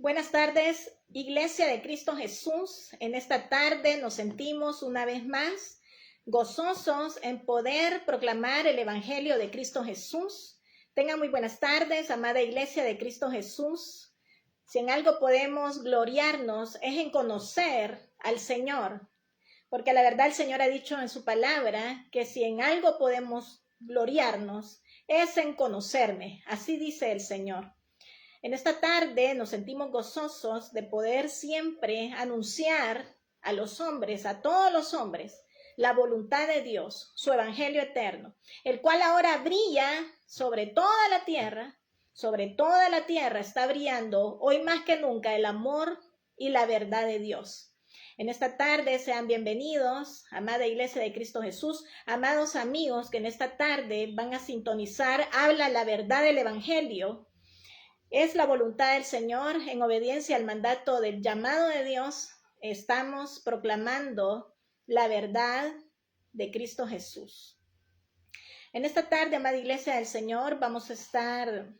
Buenas tardes, Iglesia de Cristo Jesús. En esta tarde nos sentimos una vez más gozosos en poder proclamar el Evangelio de Cristo Jesús. Tengan muy buenas tardes, amada Iglesia de Cristo Jesús. Si en algo podemos gloriarnos es en conocer al Señor, porque la verdad el Señor ha dicho en su palabra que si en algo podemos gloriarnos es en conocerme. Así dice el Señor. En esta tarde nos sentimos gozosos de poder siempre anunciar a los hombres, a todos los hombres, la voluntad de Dios, su evangelio eterno, el cual ahora brilla sobre toda la tierra. Sobre toda la tierra está brillando hoy más que nunca el amor y la verdad de Dios. En esta tarde sean bienvenidos, amada Iglesia de Cristo Jesús, amados amigos que en esta tarde van a sintonizar, habla la verdad del evangelio. Es la voluntad del Señor, en obediencia al mandato del llamado de Dios, estamos proclamando la verdad de Cristo Jesús. En esta tarde, amada Iglesia del Señor, vamos a estar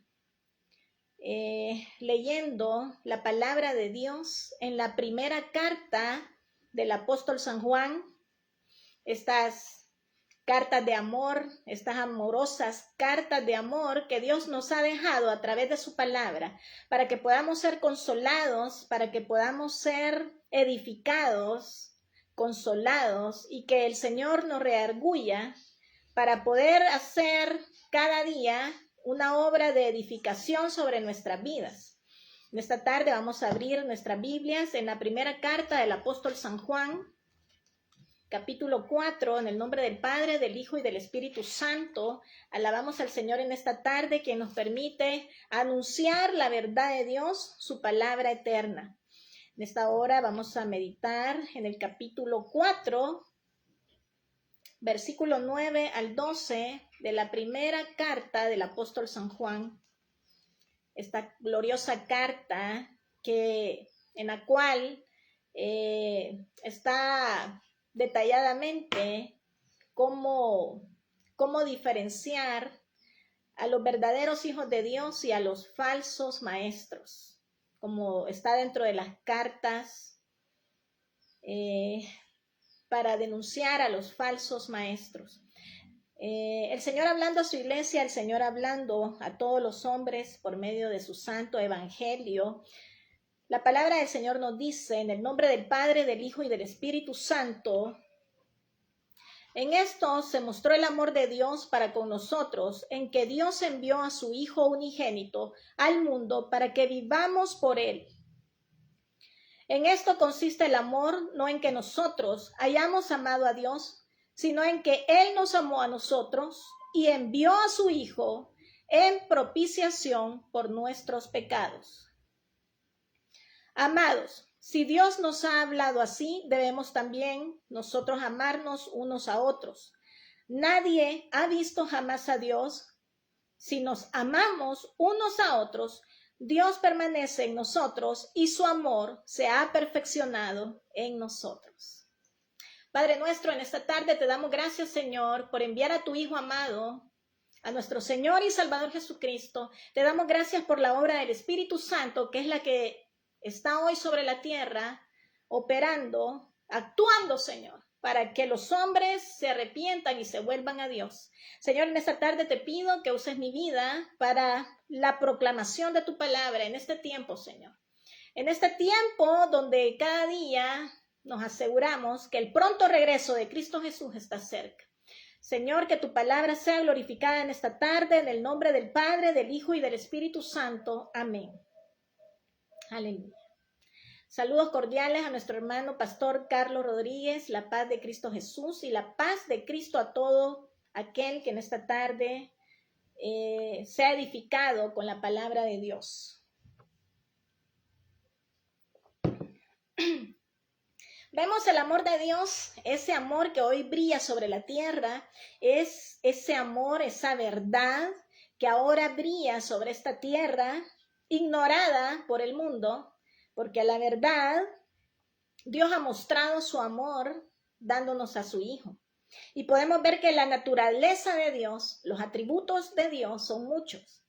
leyendo la palabra de Dios en la primera carta del apóstol San Juan. Estas cartas de amor, estas amorosas cartas de amor que Dios nos ha dejado a través de su palabra, para que podamos ser consolados, para que podamos ser edificados, consolados, y que el Señor nos redarguya para poder hacer cada día una obra de edificación sobre nuestras vidas. En esta tarde vamos a abrir nuestras Biblias en la primera carta del apóstol San Juan, capítulo 4, en el nombre del Padre, del Hijo y del Espíritu Santo. Alabamos al Señor en esta tarde, que nos permite anunciar la verdad de Dios, su palabra eterna. En esta hora vamos a meditar en el capítulo 4, versículo 9 al 12 de la primera carta del apóstol San Juan. Esta gloriosa carta en la cual está detalladamente cómo diferenciar a los verdaderos hijos de Dios y a los falsos maestros, como está dentro de las cartas para denunciar a los falsos maestros. El Señor hablando a su iglesia, el Señor hablando a todos los hombres por medio de su santo evangelio. La palabra del Señor nos dice, en el nombre del Padre, del Hijo y del Espíritu Santo: en esto se mostró el amor de Dios para con nosotros, en que Dios envió a su Hijo unigénito al mundo para que vivamos por él. En esto consiste el amor, no en que nosotros hayamos amado a Dios, sino en que Él nos amó a nosotros y envió a su Hijo en propiciación por nuestros pecados. Amados, si Dios nos ha hablado así, debemos también nosotros amarnos unos a otros. Nadie ha visto jamás a Dios. Si nos amamos unos a otros, Dios permanece en nosotros y su amor se ha perfeccionado en nosotros. Padre nuestro, en esta tarde te damos gracias, Señor, por enviar a tu Hijo amado, a nuestro Señor y Salvador Jesucristo. Te damos gracias por la obra del Espíritu Santo, que es la que está hoy sobre la tierra, operando, actuando, Señor, para que los hombres se arrepientan y se vuelvan a Dios. Señor, en esta tarde te pido que uses mi vida para la proclamación de tu palabra en este tiempo, Señor. En este tiempo donde cada día nos aseguramos que el pronto regreso de Cristo Jesús está cerca. Señor, que tu palabra sea glorificada en esta tarde, en el nombre del Padre, del Hijo y del Espíritu Santo. Amén. Aleluya. Saludos cordiales a nuestro hermano pastor Carlos Rodríguez, la paz de Cristo Jesús y la paz de Cristo a todo aquel que en esta tarde sea edificado con la palabra de Dios. Vemos el amor de Dios, ese amor que hoy brilla sobre la tierra, es ese amor, esa verdad que ahora brilla sobre esta tierra, ignorada por el mundo, porque a la verdad Dios ha mostrado su amor dándonos a su Hijo. Y podemos ver que la naturaleza de Dios, los atributos de Dios son muchos,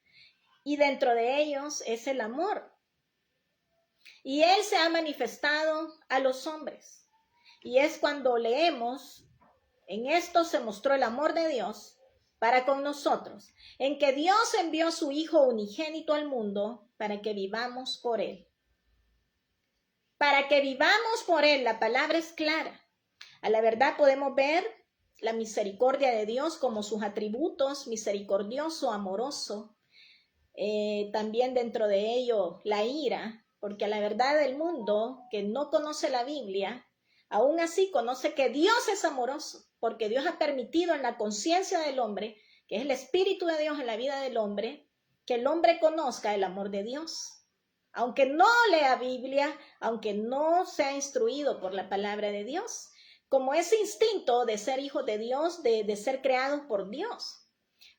y dentro de ellos es el amor. y Él se ha manifestado a los hombres. Y es cuando leemos, en esto se mostró el amor de Dios para con nosotros, en que Dios envió a su Hijo unigénito al mundo para que vivamos por Él. Para que vivamos por Él, la palabra es clara. A la verdad podemos ver la misericordia de Dios como sus atributos, misericordioso, amoroso. También dentro de ello la ira, porque a la verdad del mundo que no conoce la Biblia, aún así conoce que Dios es amoroso, porque Dios ha permitido en la conciencia del hombre, que es el Espíritu de Dios en la vida del hombre, que el hombre conozca el amor de Dios. Aunque no lea Biblia, aunque no sea instruido por la palabra de Dios, como ese instinto de ser hijos de Dios, de ser creados por Dios.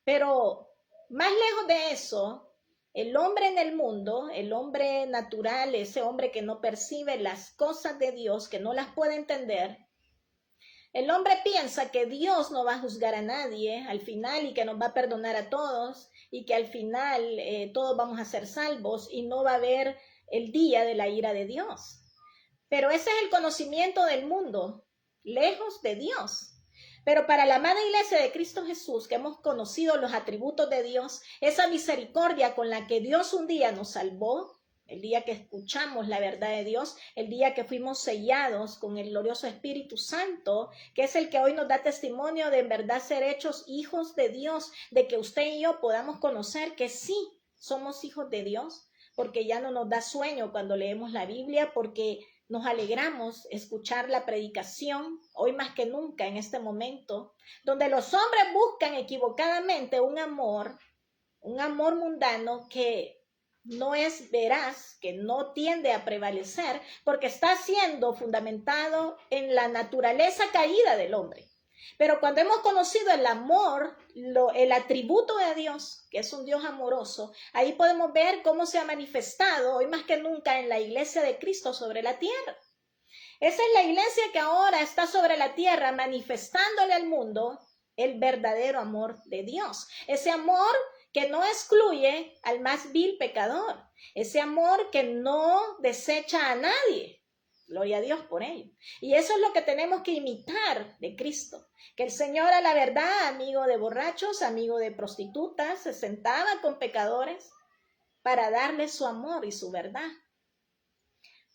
Pero más lejos de eso, el hombre en el mundo, el hombre natural, ese hombre que no percibe las cosas de Dios, que no las puede entender, el hombre piensa que Dios no va a juzgar a nadie al final y que nos va a perdonar a todos y que al final todos vamos a ser salvos y no va a haber el día de la ira de Dios. Pero ese es el conocimiento del mundo, lejos de Dios. Pero para la amada iglesia de Cristo Jesús, que hemos conocido los atributos de Dios, esa misericordia con la que Dios un día nos salvó, el día que escuchamos la verdad de Dios, el día que fuimos sellados con el glorioso Espíritu Santo, que es el que hoy nos da testimonio de en verdad ser hechos hijos de Dios, de que usted y yo podamos conocer que sí somos hijos de Dios, porque ya no nos da sueño cuando leemos la Biblia, porque nos alegramos escuchar la predicación, hoy más que nunca en este momento, donde los hombres buscan equivocadamente un amor mundano que no es veraz, que no tiende a prevalecer, porque está siendo fundamentado en la naturaleza caída del hombre. Pero cuando hemos conocido el amor, el atributo de Dios, que es un Dios amoroso, ahí podemos ver cómo se ha manifestado hoy más que nunca en la iglesia de Cristo sobre la tierra. Esa es la iglesia que ahora está sobre la tierra manifestándole al mundo el verdadero amor de Dios. Ese amor que no excluye al más vil pecador. Ese amor que no desecha a nadie. Gloria a Dios por ello. Y eso es lo que tenemos que imitar de Cristo. Que el Señor, a la verdad, amigo de borrachos, amigo de prostitutas, se sentaba con pecadores para darles su amor y su verdad.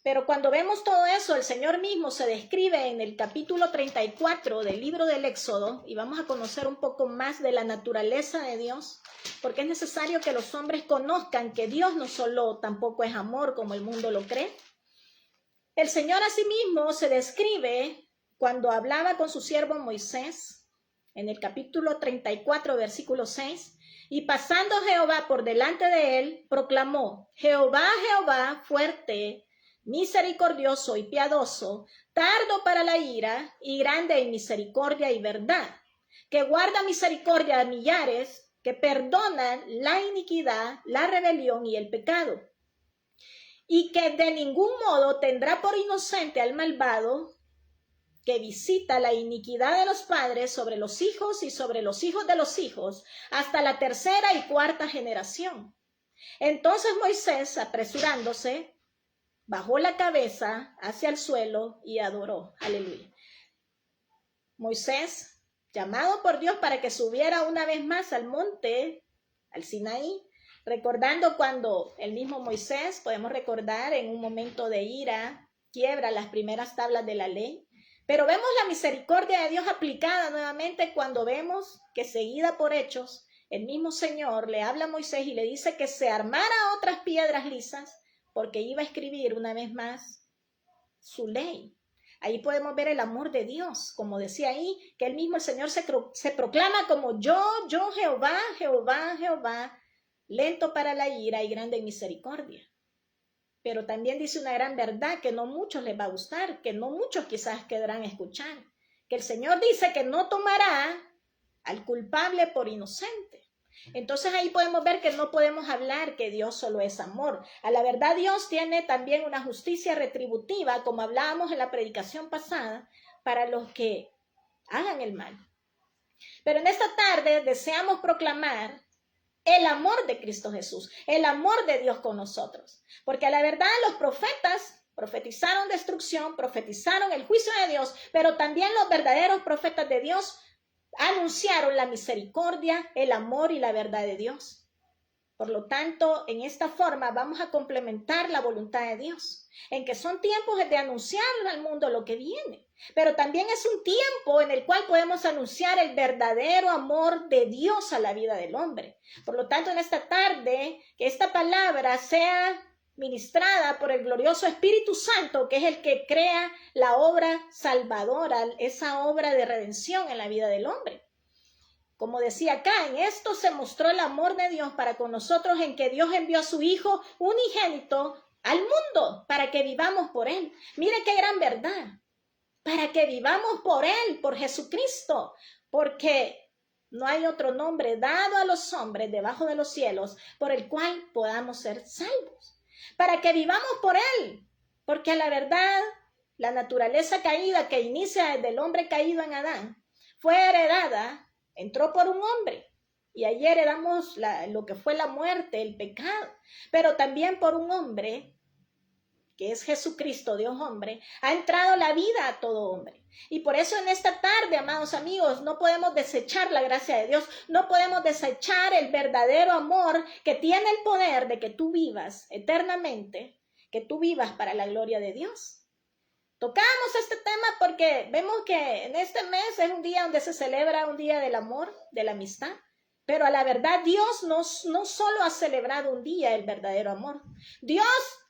Pero cuando vemos todo eso, el Señor mismo se describe en el capítulo 34 del libro del Éxodo, y vamos a conocer un poco más de la naturaleza de Dios, porque es necesario que los hombres conozcan que Dios no solo tampoco es amor como el mundo lo cree. El Señor asimismo se describe cuando hablaba con su siervo Moisés, en el capítulo 34, versículo 6, y pasando Jehová por delante de él, proclamó: Jehová, Jehová, fuerte, misericordioso y piadoso, tardo para la ira y grande en misericordia y verdad, que guarda misericordia a millares, que perdona la iniquidad, la rebelión y el pecado, y que de ningún modo tendrá por inocente al malvado, que visita la iniquidad de los padres sobre los hijos y sobre los hijos de los hijos, hasta la tercera y cuarta generación. Entonces Moisés, apresurándose, bajó la cabeza hacia el suelo y adoró. Aleluya. Moisés, llamado por Dios para que subiera una vez más al monte, al Sinaí, recordando cuando el mismo Moisés, podemos recordar, en un momento de ira, quiebra las primeras tablas de la ley. Pero vemos la misericordia de Dios aplicada nuevamente cuando vemos que, seguida por hechos, el mismo Señor le habla a Moisés y le dice que se armara otras piedras lisas, porque iba a escribir una vez más su ley. Ahí podemos ver el amor de Dios, como decía ahí, que él mismo, el Señor, se proclama como yo, Jehová, Jehová, Jehová, lento para la ira y grande en misericordia. Pero también dice una gran verdad que no muchos les va a gustar, que no muchos quizás querrán escuchar, que el Señor dice que no tomará al culpable por inocente. Entonces ahí podemos ver que no podemos hablar que Dios solo es amor. A la verdad, Dios tiene también una justicia retributiva, como hablábamos en la predicación pasada, para los que hagan el mal. Pero en esta tarde deseamos proclamar el amor de Cristo Jesús, el amor de Dios con nosotros. Porque a la verdad los profetas profetizaron destrucción, profetizaron el juicio de Dios, pero también los verdaderos profetas de Dios anunciaron la misericordia, el amor y la verdad de Dios. Por lo tanto, en esta forma vamos a complementar la voluntad de Dios, en que son tiempos de anunciar al mundo lo que viene, pero también es un tiempo en el cual podemos anunciar el verdadero amor de Dios a la vida del hombre. Por lo tanto, en esta tarde, que esta palabra sea ministrada por el glorioso Espíritu Santo, que es el que crea la obra salvadora, esa obra de redención en la vida del hombre. Como decía acá, en esto se mostró el amor de Dios para con nosotros, en que Dios envió a su Hijo unigénito al mundo para que vivamos por Él. Mire qué gran verdad. Para que vivamos por Él, por Jesucristo, porque no hay otro nombre dado a los hombres debajo de los cielos por el cual podamos ser salvos. Para que vivamos por Él, porque a la verdad, la naturaleza caída que inicia desde el hombre caído en Adán fue heredada. Entró por un hombre y ahí heredamos lo que fue la muerte, el pecado, pero también por un hombre, que es Jesucristo, Dios hombre, ha entrado la vida a todo hombre. Y por eso en esta tarde, amados amigos, no podemos desechar la gracia de Dios, no podemos desechar el verdadero amor que tiene el poder de que tú vivas eternamente, que tú vivas para la gloria de Dios. Tocamos este tema porque vemos que en este mes es un día donde se celebra un día del amor, de la amistad, pero a la verdad Dios no solo ha celebrado un día el verdadero amor, Dios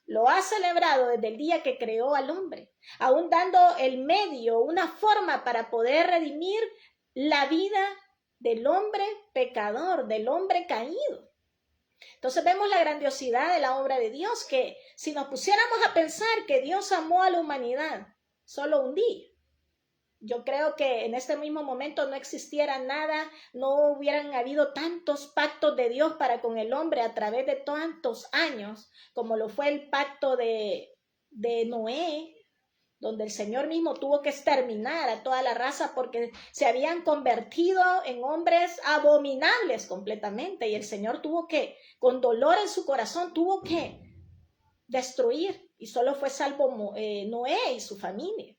lo ha celebrado desde el día que creó al hombre, aún dando el medio, una forma para poder redimir la vida del hombre pecador, del hombre caído. Entonces vemos la grandiosidad de la obra de Dios, que si nos pusiéramos a pensar que Dios amó a la humanidad solo un día, yo creo que en este mismo momento no existiera nada, no hubieran habido tantos pactos de Dios para con el hombre a través de tantos años, como lo fue el pacto de Noé, donde el Señor mismo tuvo que exterminar a toda la raza porque se habían convertido en hombres abominables completamente, y el Señor tuvo que, con dolor en su corazón, tuvo que destruir, y solo fue salvo Noé y su familia.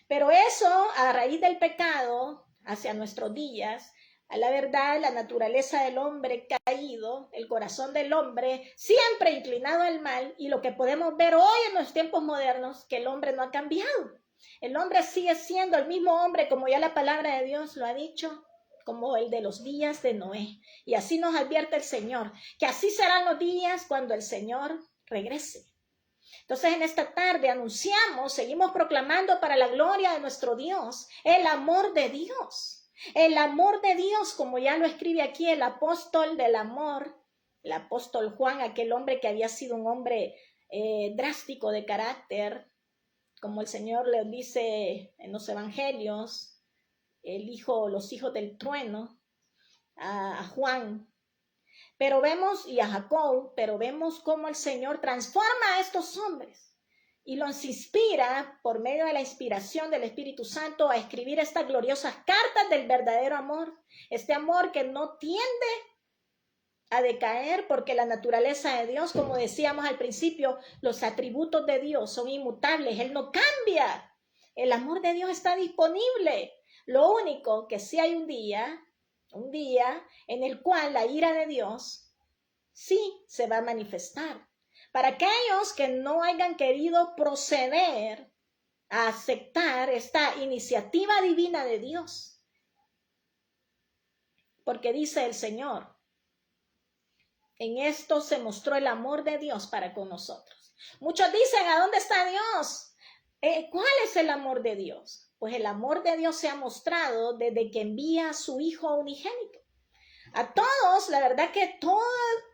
Pero eso, a raíz del pecado, hacia nuestros días, a la verdad, la naturaleza del hombre caído, el corazón del hombre siempre inclinado al mal, y lo que podemos ver hoy en los tiempos modernos, que el hombre no ha cambiado. El hombre sigue siendo el mismo hombre, como ya la palabra de Dios lo ha dicho, como el de los días de Noé. Y así nos advierte el Señor, que así serán los días cuando el Señor regrese. Entonces en esta tarde anunciamos, seguimos proclamando para la gloria de nuestro Dios, el amor de Dios. El amor de Dios, como ya lo escribe aquí el apóstol del amor, el apóstol Juan, aquel hombre que había sido un hombre drástico de carácter, como el Señor le dice en los evangelios, los hijos del trueno, a Juan, pero vemos, y a Jacob, pero vemos cómo el Señor transforma a estos hombres y los inspira por medio de la inspiración del Espíritu Santo a escribir estas gloriosas cartas del verdadero amor, este amor que no tiende a decaer, porque la naturaleza de Dios, como decíamos al principio, los atributos de Dios son inmutables, Él no cambia, el amor de Dios está disponible. Lo único que sí hay un día en el cual la ira de Dios sí se va a manifestar. Para aquellos que no hayan querido proceder a aceptar esta iniciativa divina de Dios. Porque dice el Señor, en esto se mostró el amor de Dios para con nosotros. Muchos dicen, ¿a dónde está Dios? ¿Cuál es el amor de Dios? Pues el amor de Dios se ha mostrado desde que envía a su Hijo unigénito. A todos, la verdad que toda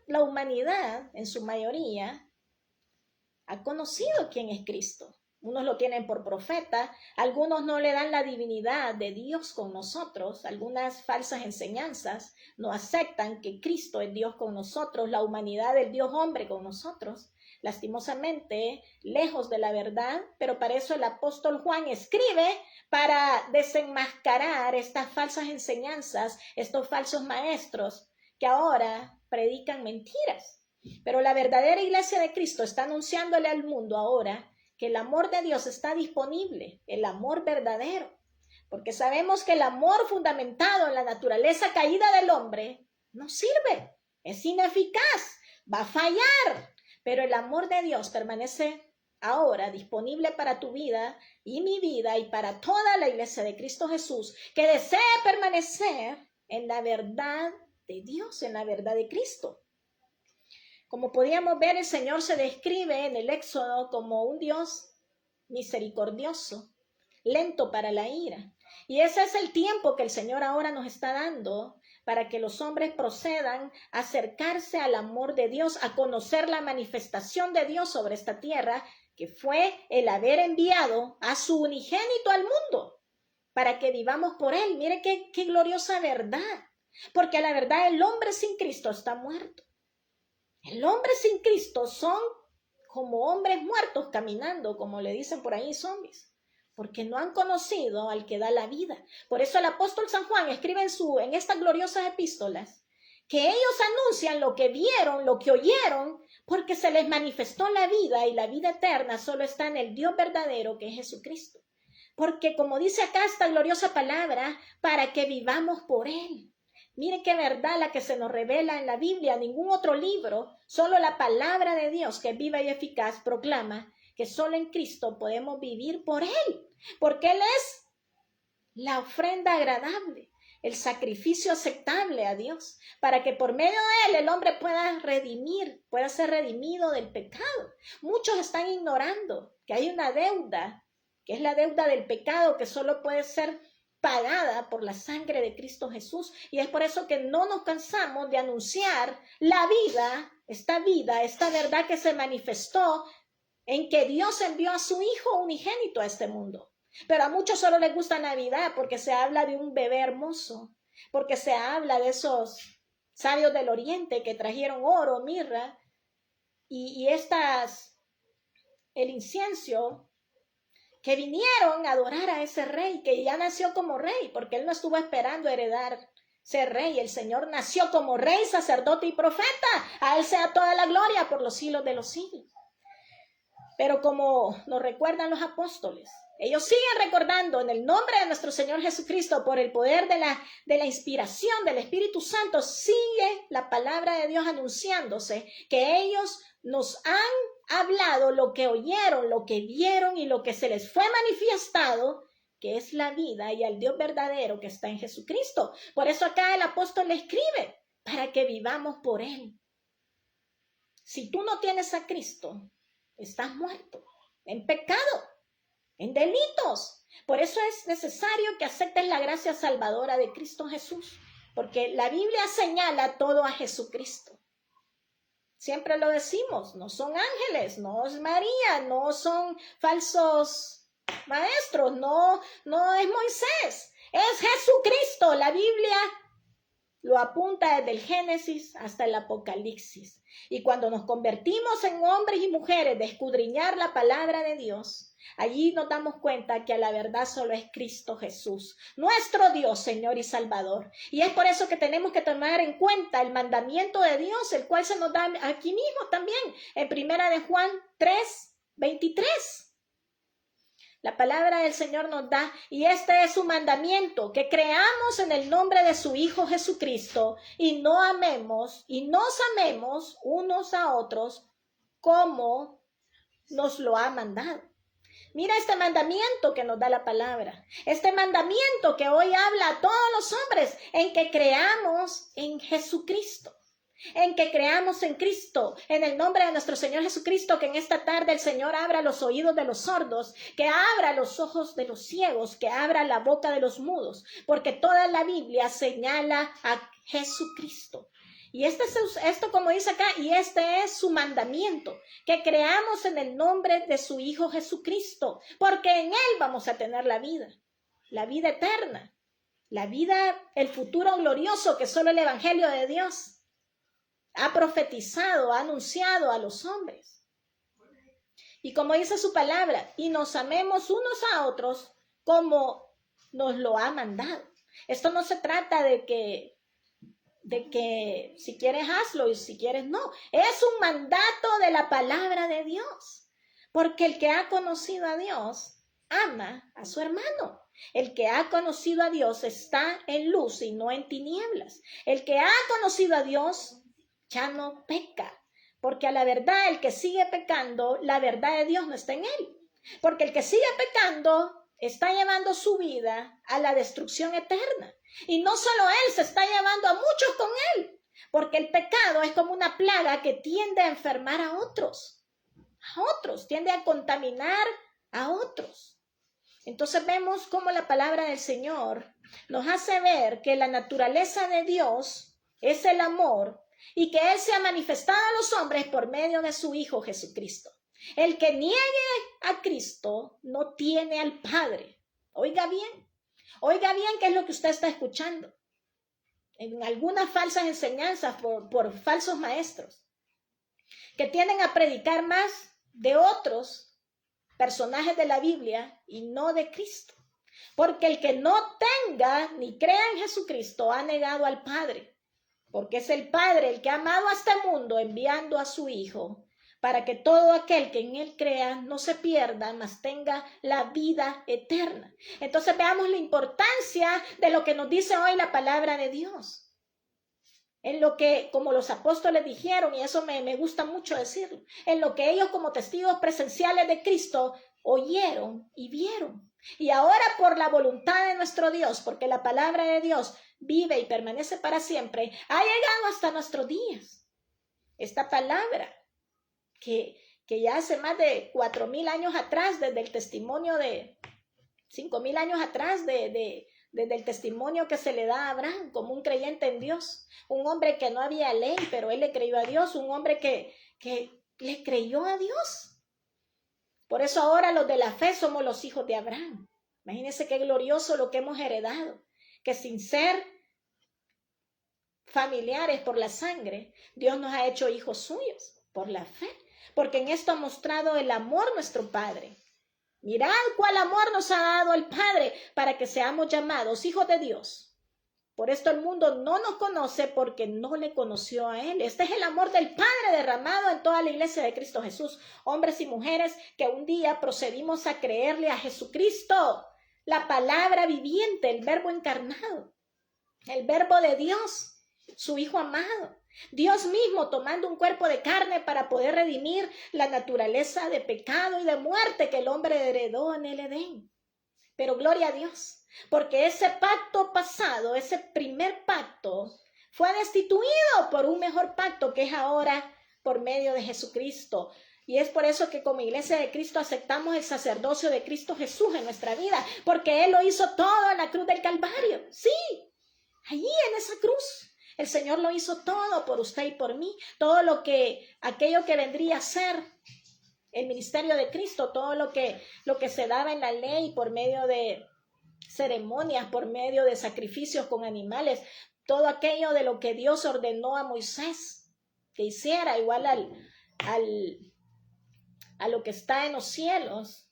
la humanidad, en su mayoría, ha conocido quién es Cristo. Unos lo tienen por profeta, algunos no le dan la divinidad de Dios con nosotros, algunas falsas enseñanzas no aceptan que Cristo es Dios con nosotros, la humanidad del Dios hombre con nosotros, lastimosamente lejos de la verdad, pero para eso el apóstol Juan escribe para desenmascarar estas falsas enseñanzas, estos falsos maestros que que ahora predican mentiras. Pero la verdadera iglesia de Cristo está anunciándole al mundo ahora que el amor de Dios está disponible, el amor verdadero. Porque sabemos que el amor fundamentado en la naturaleza caída del hombre no sirve, es ineficaz, va a fallar. Pero el amor de Dios permanece ahora disponible para tu vida y mi vida y para toda la iglesia de Cristo Jesús que desea permanecer en la verdad de Dios, en la verdad de Cristo. Como podíamos ver, el Señor se describe en el Éxodo como un Dios misericordioso, lento para la ira. Y ese es el tiempo que el Señor ahora nos está dando para que los hombres procedan a acercarse al amor de Dios, a conocer la manifestación de Dios sobre esta tierra, que fue el haber enviado a su unigénito al mundo, para que vivamos por él. Mire qué gloriosa verdad, porque la verdad el hombre sin Cristo está muerto. El hombre sin Cristo son como hombres muertos caminando, como le dicen por ahí, zombies, porque no han conocido al que da la vida. Por eso el apóstol San Juan escribe en estas gloriosas epístolas que ellos anuncian lo que vieron, lo que oyeron, porque se les manifestó la vida, y la vida eterna solo está en el Dios verdadero, que es Jesucristo. Porque como dice acá esta gloriosa palabra, para que vivamos por él. Mire qué verdad la que se nos revela en la Biblia, ningún otro libro, solo la palabra de Dios, que es viva y eficaz, proclama que solo en Cristo podemos vivir por él, porque él es la ofrenda agradable, el sacrificio aceptable a Dios, para que por medio de él el hombre pueda ser redimido del pecado. Muchos están ignorando que hay una deuda, que es la deuda del pecado, que solo puede ser pagada por la sangre de Cristo Jesús, y es por eso que no nos cansamos de anunciar la vida, esta verdad que se manifestó en que Dios envió a su Hijo unigénito a este mundo. Pero a muchos solo les gusta Navidad porque se habla de un bebé hermoso, porque se habla de esos sabios del oriente que trajeron oro, mirra y el incienso, que vinieron a adorar a ese rey que ya nació como rey, porque él no estuvo esperando heredar ser rey. El Señor nació como rey, sacerdote y profeta. A él sea toda la gloria por los siglos de los siglos. Pero como nos recuerdan los apóstoles, ellos siguen recordando en el nombre de nuestro Señor Jesucristo, por el poder de la inspiración del Espíritu Santo, sigue la palabra de Dios anunciándose, que ellos nos han hablado lo que oyeron, lo que vieron y lo que se les fue manifestado, que es la vida y al Dios verdadero que está en Jesucristo. Por eso acá el apóstol le escribe, para que vivamos por él. Si tú no tienes a Cristo, estás muerto en pecado, en delitos. Por eso es necesario que aceptes la gracia salvadora de Cristo Jesús, porque la Biblia señala todo a Jesucristo. Siempre lo decimos, no son ángeles, no es María, no son falsos maestros, no es Moisés, es Jesucristo. La Biblia lo apunta desde el Génesis hasta el Apocalipsis. Y cuando nos convertimos en hombres y mujeres de escudriñar la palabra de Dios, allí nos damos cuenta que a la verdad solo es Cristo Jesús, nuestro Dios, Señor y Salvador. Y es por eso que tenemos que tomar en cuenta el mandamiento de Dios, el cual se nos da aquí mismo también, en 1 de Juan 3:23. La palabra del Señor nos da, y este es su mandamiento, que creamos en el nombre de su Hijo Jesucristo y nos amemos unos a otros como nos lo ha mandado. Mira este mandamiento que nos da la palabra, este mandamiento que hoy habla a todos los hombres, en que creamos en Jesucristo. En que creamos en Cristo, en el nombre de nuestro Señor Jesucristo, que en esta tarde el Señor abra los oídos de los sordos, que abra los ojos de los ciegos, que abra la boca de los mudos, porque toda la Biblia señala a Jesucristo. Y esto como dice acá, y este es su mandamiento, que creamos en el nombre de su Hijo Jesucristo, porque en él vamos a tener la vida eterna, la vida, el futuro glorioso que solo el Evangelio de Dios ha profetizado, ha anunciado a los hombres. Y como dice su palabra, y nos amemos unos a otros como nos lo ha mandado. Esto no se trata de que de que si quieres hazlo y si quieres no. Es un mandato de la palabra de Dios. Porque el que ha conocido a Dios ama a su hermano. El que ha conocido a Dios está en luz y no en tinieblas. El que ha conocido a Dios ya no peca. Porque a la verdad, el que sigue pecando, la verdad de Dios no está en él. Porque el que sigue pecando está llevando su vida a la destrucción eterna. Y no solo él, se está llevando a muchos con él. Porque el pecado es como una plaga que tiende a enfermar a otros. Tiende a contaminar a otros. Entonces vemos cómo la palabra del Señor nos hace ver que la naturaleza de Dios es el amor y que Él se ha manifestado a los hombres por medio de su Hijo Jesucristo. El que niegue a Cristo no tiene al Padre. Oiga bien qué es lo que usted está escuchando. En algunas falsas enseñanzas por falsos maestros que tienden a predicar más de otros personajes de la Biblia y no de Cristo. Porque el que no tenga ni crea en Jesucristo ha negado al Padre. Porque es el Padre el que ha amado a este mundo enviando a su Hijo para que todo aquel que en él crea no se pierda, mas tenga la vida eterna. Entonces veamos la importancia de lo que nos dice hoy la palabra de Dios. En lo que, como los apóstoles dijeron, y eso me gusta mucho decirlo, en lo que ellos como testigos presenciales de Cristo oyeron y vieron. Y ahora por la voluntad de nuestro Dios, porque la palabra de Dios vive y permanece para siempre, ha llegado hasta nuestros días. Esta palabra que ya hace más de 4,000 años atrás, desde el testimonio de 5,000 años atrás, desde el testimonio que se le da a Abraham como un creyente en Dios, un hombre que no había ley, pero él le creyó a Dios, un hombre que le creyó a Dios. Por eso ahora los de la fe somos los hijos de Abraham. Imagínense qué glorioso lo que hemos heredado, que sin ser familiares por la sangre, Dios nos ha hecho hijos suyos por la fe, porque en esto ha mostrado el amor nuestro Padre. Mirad cuál amor nos ha dado el Padre para que seamos llamados hijos de Dios. Por esto el mundo no nos conoce porque no le conoció a Él. Este es el amor del Padre derramado en toda la iglesia de Cristo Jesús. Hombres y mujeres que un día procedimos a creerle a Jesucristo, la palabra viviente, el verbo encarnado, el verbo de Dios, su Hijo amado. Dios mismo tomando un cuerpo de carne para poder redimir la naturaleza de pecado y de muerte que el hombre heredó en el Edén. Pero gloria a Dios, porque ese pacto pasado, ese primer pacto, fue destituido por un mejor pacto que es ahora por medio de Jesucristo. Y es por eso que como iglesia de Cristo aceptamos el sacerdocio de Cristo Jesús en nuestra vida, porque Él lo hizo todo en la cruz del Calvario. Sí, allí en esa cruz. El Señor lo hizo todo por usted y por mí, aquello que vendría a ser el ministerio de Cristo, todo lo que se daba en la ley por medio de ceremonias, por medio de sacrificios con animales, todo aquello de lo que Dios ordenó a Moisés que hiciera, igual a lo que está en los cielos,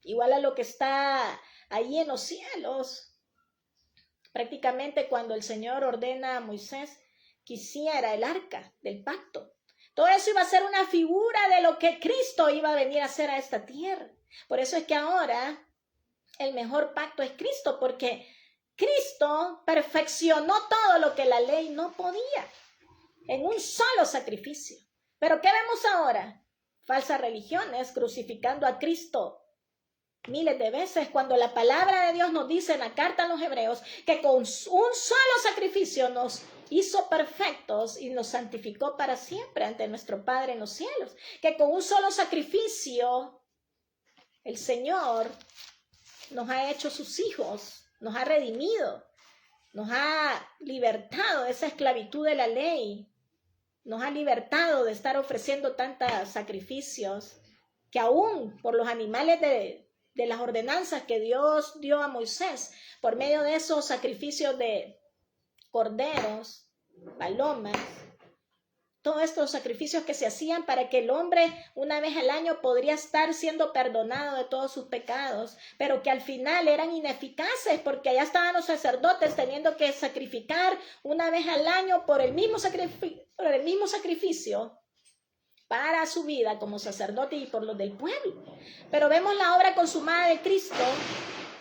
igual a lo que está ahí en los cielos. Prácticamente cuando el Señor ordena a Moisés que hiciera el arca del pacto, todo eso iba a ser una figura de lo que Cristo iba a venir a hacer a esta tierra. Por eso es que ahora el mejor pacto es Cristo, porque Cristo perfeccionó todo lo que la ley no podía en un solo sacrificio. Pero ¿qué vemos ahora? Falsas religiones crucificando a Cristo miles de veces, cuando la palabra de Dios nos dice en la carta a los Hebreos que con un solo sacrificio nos hizo perfectos y nos santificó para siempre ante nuestro Padre en los cielos, que con un solo sacrificio el Señor nos ha hecho sus hijos, nos ha redimido, nos ha libertado de esa esclavitud de la ley, nos ha libertado de estar ofreciendo tantos sacrificios que aún por los animales de las ordenanzas que Dios dio a Moisés, por medio de esos sacrificios de corderos, palomas, todos estos sacrificios que se hacían para que el hombre una vez al año podría estar siendo perdonado de todos sus pecados, pero que al final eran ineficaces porque allá estaban los sacerdotes teniendo que sacrificar una vez al año por el mismo sacrificio para su vida como sacerdote y por los del pueblo. Pero vemos la obra consumada de Cristo,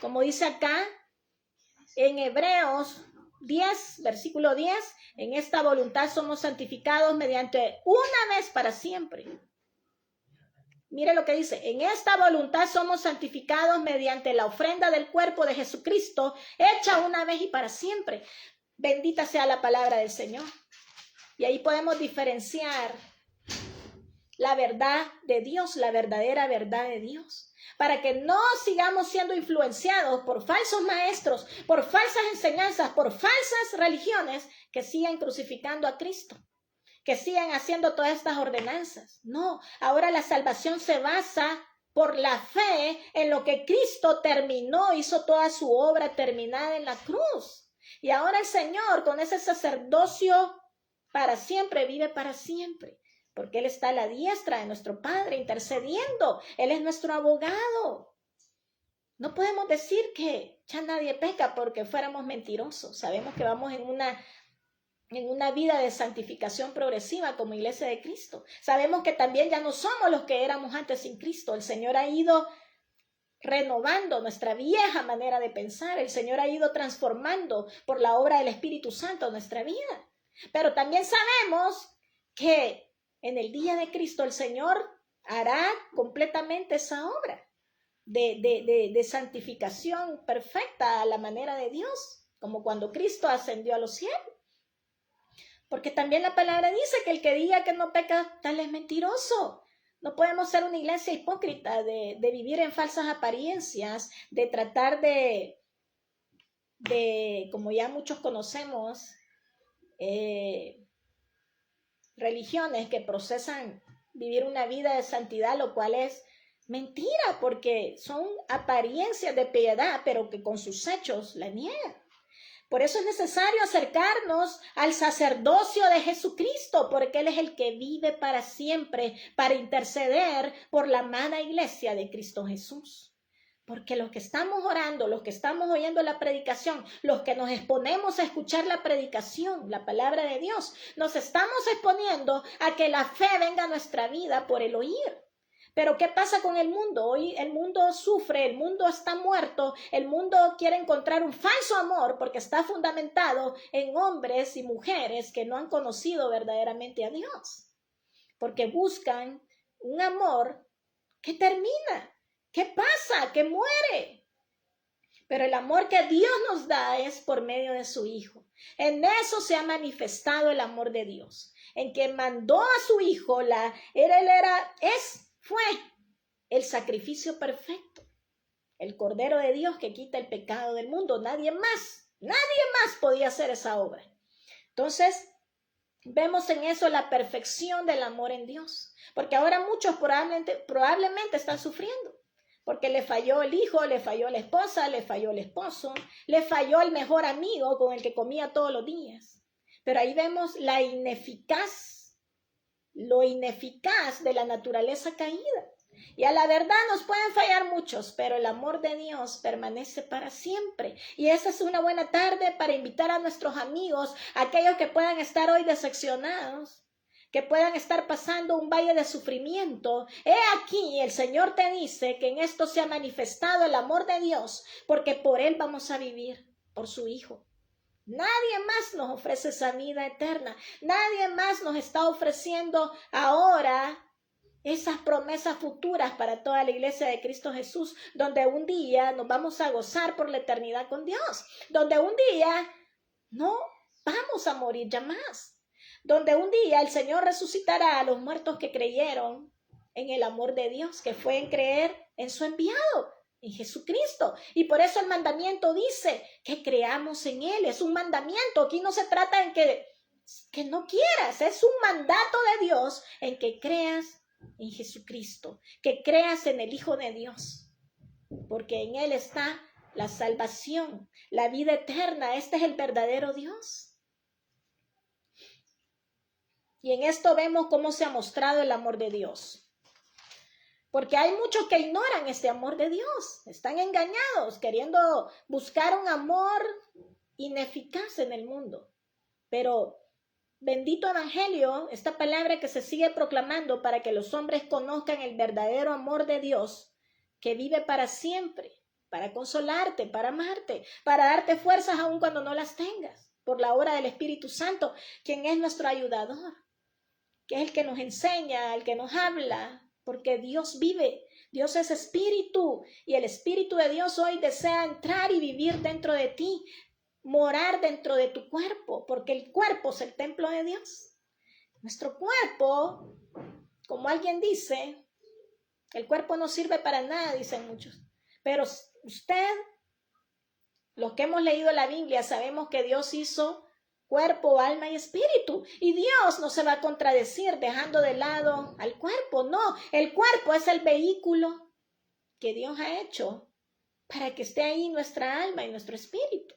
como dice acá en Hebreos 10, versículo 10, en esta voluntad somos santificados mediante una vez para siempre. Mire lo que dice, en esta voluntad somos santificados mediante la ofrenda del cuerpo de Jesucristo, hecha una vez y para siempre. Bendita sea la palabra del Señor. Y ahí podemos diferenciar la verdad de Dios, la verdadera verdad de Dios, para que no sigamos siendo influenciados por falsos maestros, por falsas enseñanzas, por falsas religiones que sigan crucificando a Cristo, que sigan haciendo todas estas ordenanzas. No, ahora la salvación se basa por la fe en lo que Cristo terminó, hizo toda su obra terminada en la cruz. Y ahora el Señor, con ese sacerdocio para siempre, vive para siempre. Porque Él está a la diestra de nuestro Padre intercediendo. Él es nuestro abogado. No podemos decir que ya nadie peca porque fuéramos mentirosos. Sabemos que vamos en una vida de santificación progresiva como Iglesia de Cristo. Sabemos que también ya no somos los que éramos antes sin Cristo. El Señor ha ido renovando nuestra vieja manera de pensar. El Señor ha ido transformando por la obra del Espíritu Santo nuestra vida. Pero también sabemos que en el día de Cristo el Señor hará completamente esa obra de santificación perfecta a la manera de Dios, como cuando Cristo ascendió a los cielos. Porque también la palabra dice que el que diga que no peca, tal es mentiroso. No podemos ser una iglesia hipócrita de vivir en falsas apariencias, de tratar de como ya muchos conocemos, religiones que procesan vivir una vida de santidad, lo cual es mentira, porque son apariencias de piedad, pero que con sus hechos la niegan. Por eso es necesario acercarnos al sacerdocio de Jesucristo, porque Él es el que vive para siempre, para interceder por la amada iglesia de Cristo Jesús. Porque los que estamos orando, los que estamos oyendo la predicación, los que nos exponemos a escuchar la predicación, la palabra de Dios, nos estamos exponiendo a que la fe venga a nuestra vida por el oír. Pero ¿qué pasa con el mundo? Hoy el mundo sufre, el mundo está muerto, el mundo quiere encontrar un falso amor porque está fundamentado en hombres y mujeres que no han conocido verdaderamente a Dios. Porque buscan un amor que termina. ¿Qué pasa? Que muere. Pero el amor que Dios nos da es por medio de su Hijo. En eso se ha manifestado el amor de Dios. En que mandó a su Hijo, fue el sacrificio perfecto. El Cordero de Dios que quita el pecado del mundo. Nadie más podía hacer esa obra. Entonces, vemos en eso la perfección del amor en Dios. Porque ahora muchos probablemente están sufriendo. Porque le falló el hijo, le falló la esposa, le falló el esposo, le falló el mejor amigo con el que comía todos los días. Pero ahí vemos lo ineficaz de la naturaleza caída. Y a la verdad nos pueden fallar muchos, pero el amor de Dios permanece para siempre. Y esa es una buena tarde para invitar a nuestros amigos, aquellos que puedan estar hoy decepcionados, que puedan estar pasando un valle de sufrimiento. He aquí, el Señor te dice que en esto se ha manifestado el amor de Dios, porque por Él vamos a vivir, por su Hijo. Nadie más nos ofrece esa vida eterna. Nadie más nos está ofreciendo ahora esas promesas futuras para toda la iglesia de Cristo Jesús, donde un día nos vamos a gozar por la eternidad con Dios, donde un día no vamos a morir ya más. Donde un día el Señor resucitará a los muertos que creyeron en el amor de Dios, que fue en creer en su enviado, en Jesucristo. Y por eso el mandamiento dice que creamos en Él. Es un mandamiento. Aquí no se trata en que no quieras. Es un mandato de Dios en que creas en Jesucristo, que creas en el Hijo de Dios. Porque en Él está la salvación, la vida eterna. Este es el verdadero Dios. Y en esto vemos cómo se ha mostrado el amor de Dios. Porque hay muchos que ignoran este amor de Dios. Están engañados, queriendo buscar un amor ineficaz en el mundo. Pero bendito evangelio, esta palabra que se sigue proclamando para que los hombres conozcan el verdadero amor de Dios, que vive para siempre, para consolarte, para amarte, para darte fuerzas aun cuando no las tengas, por la obra del Espíritu Santo, quien es nuestro ayudador, que es el que nos enseña, el que nos habla, porque Dios vive, Dios es espíritu, y el Espíritu de Dios hoy desea entrar y vivir dentro de ti, morar dentro de tu cuerpo, porque el cuerpo es el templo de Dios. Nuestro cuerpo, como alguien dice, el cuerpo no sirve para nada, dicen muchos, pero usted, los que hemos leído la Biblia, sabemos que Dios hizo cuerpo, alma y espíritu, y Dios no se va a contradecir dejando de lado al cuerpo, no, el cuerpo es el vehículo que Dios ha hecho para que esté ahí nuestra alma y nuestro espíritu.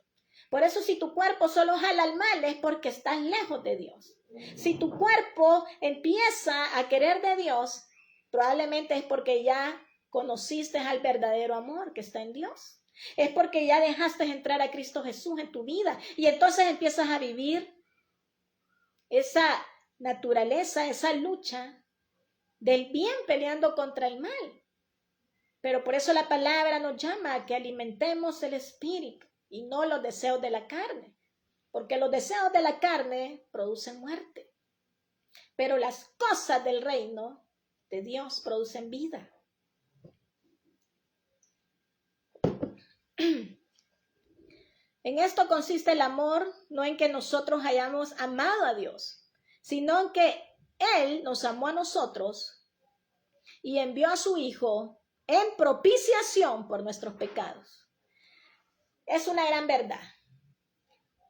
Por eso si tu cuerpo solo jala al mal es porque estás lejos de Dios. Si tu cuerpo empieza a querer de Dios, probablemente es porque ya conociste al verdadero amor que está en Dios. Es porque ya dejaste entrar a Cristo Jesús en tu vida y entonces empiezas a vivir esa naturaleza, esa lucha del bien peleando contra el mal. Pero por eso la palabra nos llama a que alimentemos el espíritu y no los deseos de la carne, porque los deseos de la carne producen muerte, pero las cosas del reino de Dios producen vida. En esto consiste el amor, no en que nosotros hayamos amado a Dios, sino en que Él nos amó a nosotros y envió a su Hijo en propiciación por nuestros pecados. Es una gran verdad.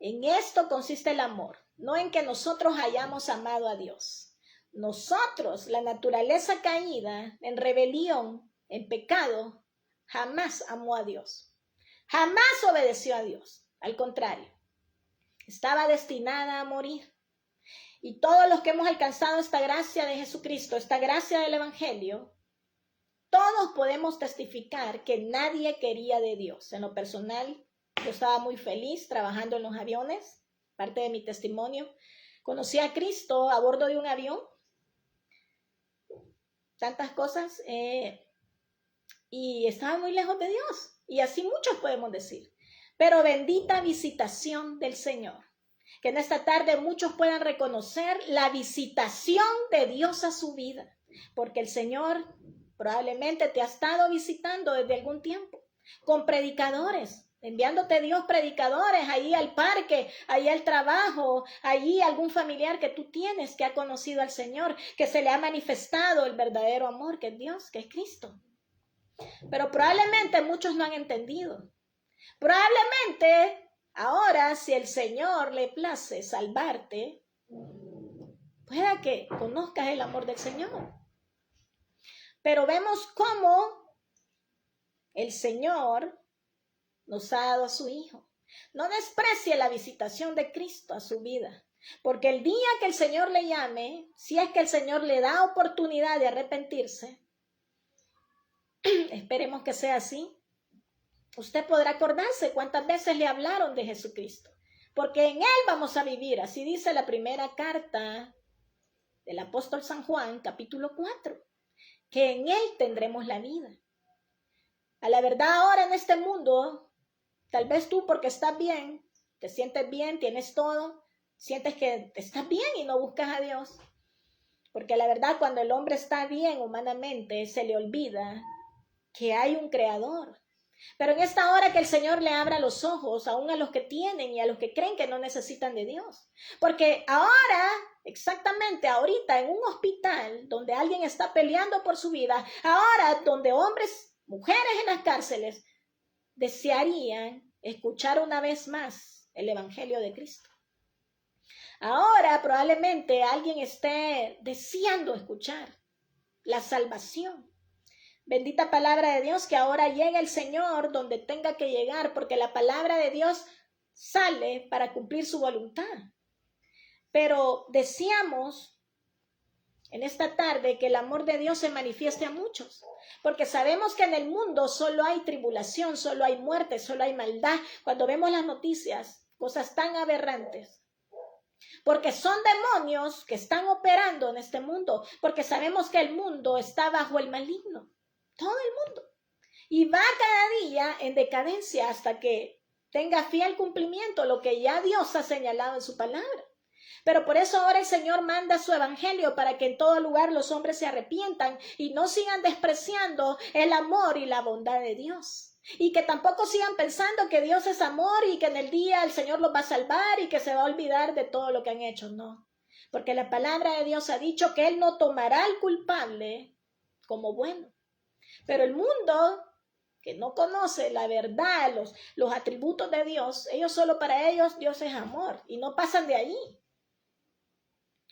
En esto consiste el amor, no en que nosotros hayamos amado a Dios. Nosotros, la naturaleza caída, en rebelión, en pecado, jamás amó a Dios. Jamás obedeció a Dios. Al contrario, estaba destinada a morir. Y todos los que hemos alcanzado esta gracia de Jesucristo, esta gracia del Evangelio, todos podemos testificar que nadie quería de Dios. En lo personal, yo estaba muy feliz trabajando en los aviones, parte de mi testimonio. Conocí a Cristo a bordo de un avión, tantas cosas, y estaba muy lejos de Dios. Y así muchos podemos decir. Pero bendita visitación del Señor. Que en esta tarde muchos puedan reconocer la visitación de Dios a su vida. Porque el Señor probablemente te ha estado visitando desde algún tiempo. Con predicadores. Enviándote Dios predicadores ahí al parque, ahí al trabajo, allí algún familiar que tú tienes que ha conocido al Señor. Que se le ha manifestado el verdadero amor que es Dios, que es Cristo. Pero probablemente muchos no han entendido. Probablemente ahora, si el Señor le place salvarte, pueda que conozcas el amor del Señor. Pero vemos cómo el Señor nos ha dado a su Hijo. No desprecie la visitación de Cristo a su vida, porque el día que el Señor le llame, si es que el Señor le da oportunidad de arrepentirse, esperemos que sea así, usted podrá acordarse cuántas veces le hablaron de Jesucristo, porque en Él vamos a vivir. Así dice la primera carta del apóstol San Juan, capítulo 4, que en Él tendremos la vida. A la verdad ahora en este mundo, tal vez tú porque estás bien, te sientes bien, tienes todo, sientes que estás bien y no buscas a Dios. Porque la verdad cuando el hombre está bien humanamente, se le olvida que hay un creador. Pero en esta hora que el Señor le abra los ojos, aún a los que tienen y a los que creen que no necesitan de Dios. Porque ahora, exactamente ahorita, en un hospital donde alguien está peleando por su vida, ahora donde hombres, mujeres en las cárceles, desearían escuchar una vez más el Evangelio de Cristo. Ahora probablemente alguien esté deseando escuchar la salvación. Bendita palabra de Dios, que ahora llegue el Señor donde tenga que llegar, porque la palabra de Dios sale para cumplir su voluntad. Pero deseamos en esta tarde que el amor de Dios se manifieste a muchos, porque sabemos que en el mundo solo hay tribulación, solo hay muerte, solo hay maldad. Cuando vemos las noticias, cosas tan aberrantes, porque son demonios que están operando en este mundo, porque sabemos que el mundo está bajo el maligno, todo el mundo, y va cada día en decadencia hasta que tenga fiel cumplimiento lo que ya Dios ha señalado en su palabra. Pero por eso ahora el Señor manda su evangelio para que en todo lugar los hombres se arrepientan y no sigan despreciando el amor y la bondad de Dios. Y que tampoco sigan pensando que Dios es amor y que en el día el Señor los va a salvar y que se va a olvidar de todo lo que han hecho. No, porque la palabra de Dios ha dicho que Él no tomará al culpable como bueno. Pero el mundo que no conoce la verdad, los atributos de Dios, para ellos Dios es amor y no pasan de ahí.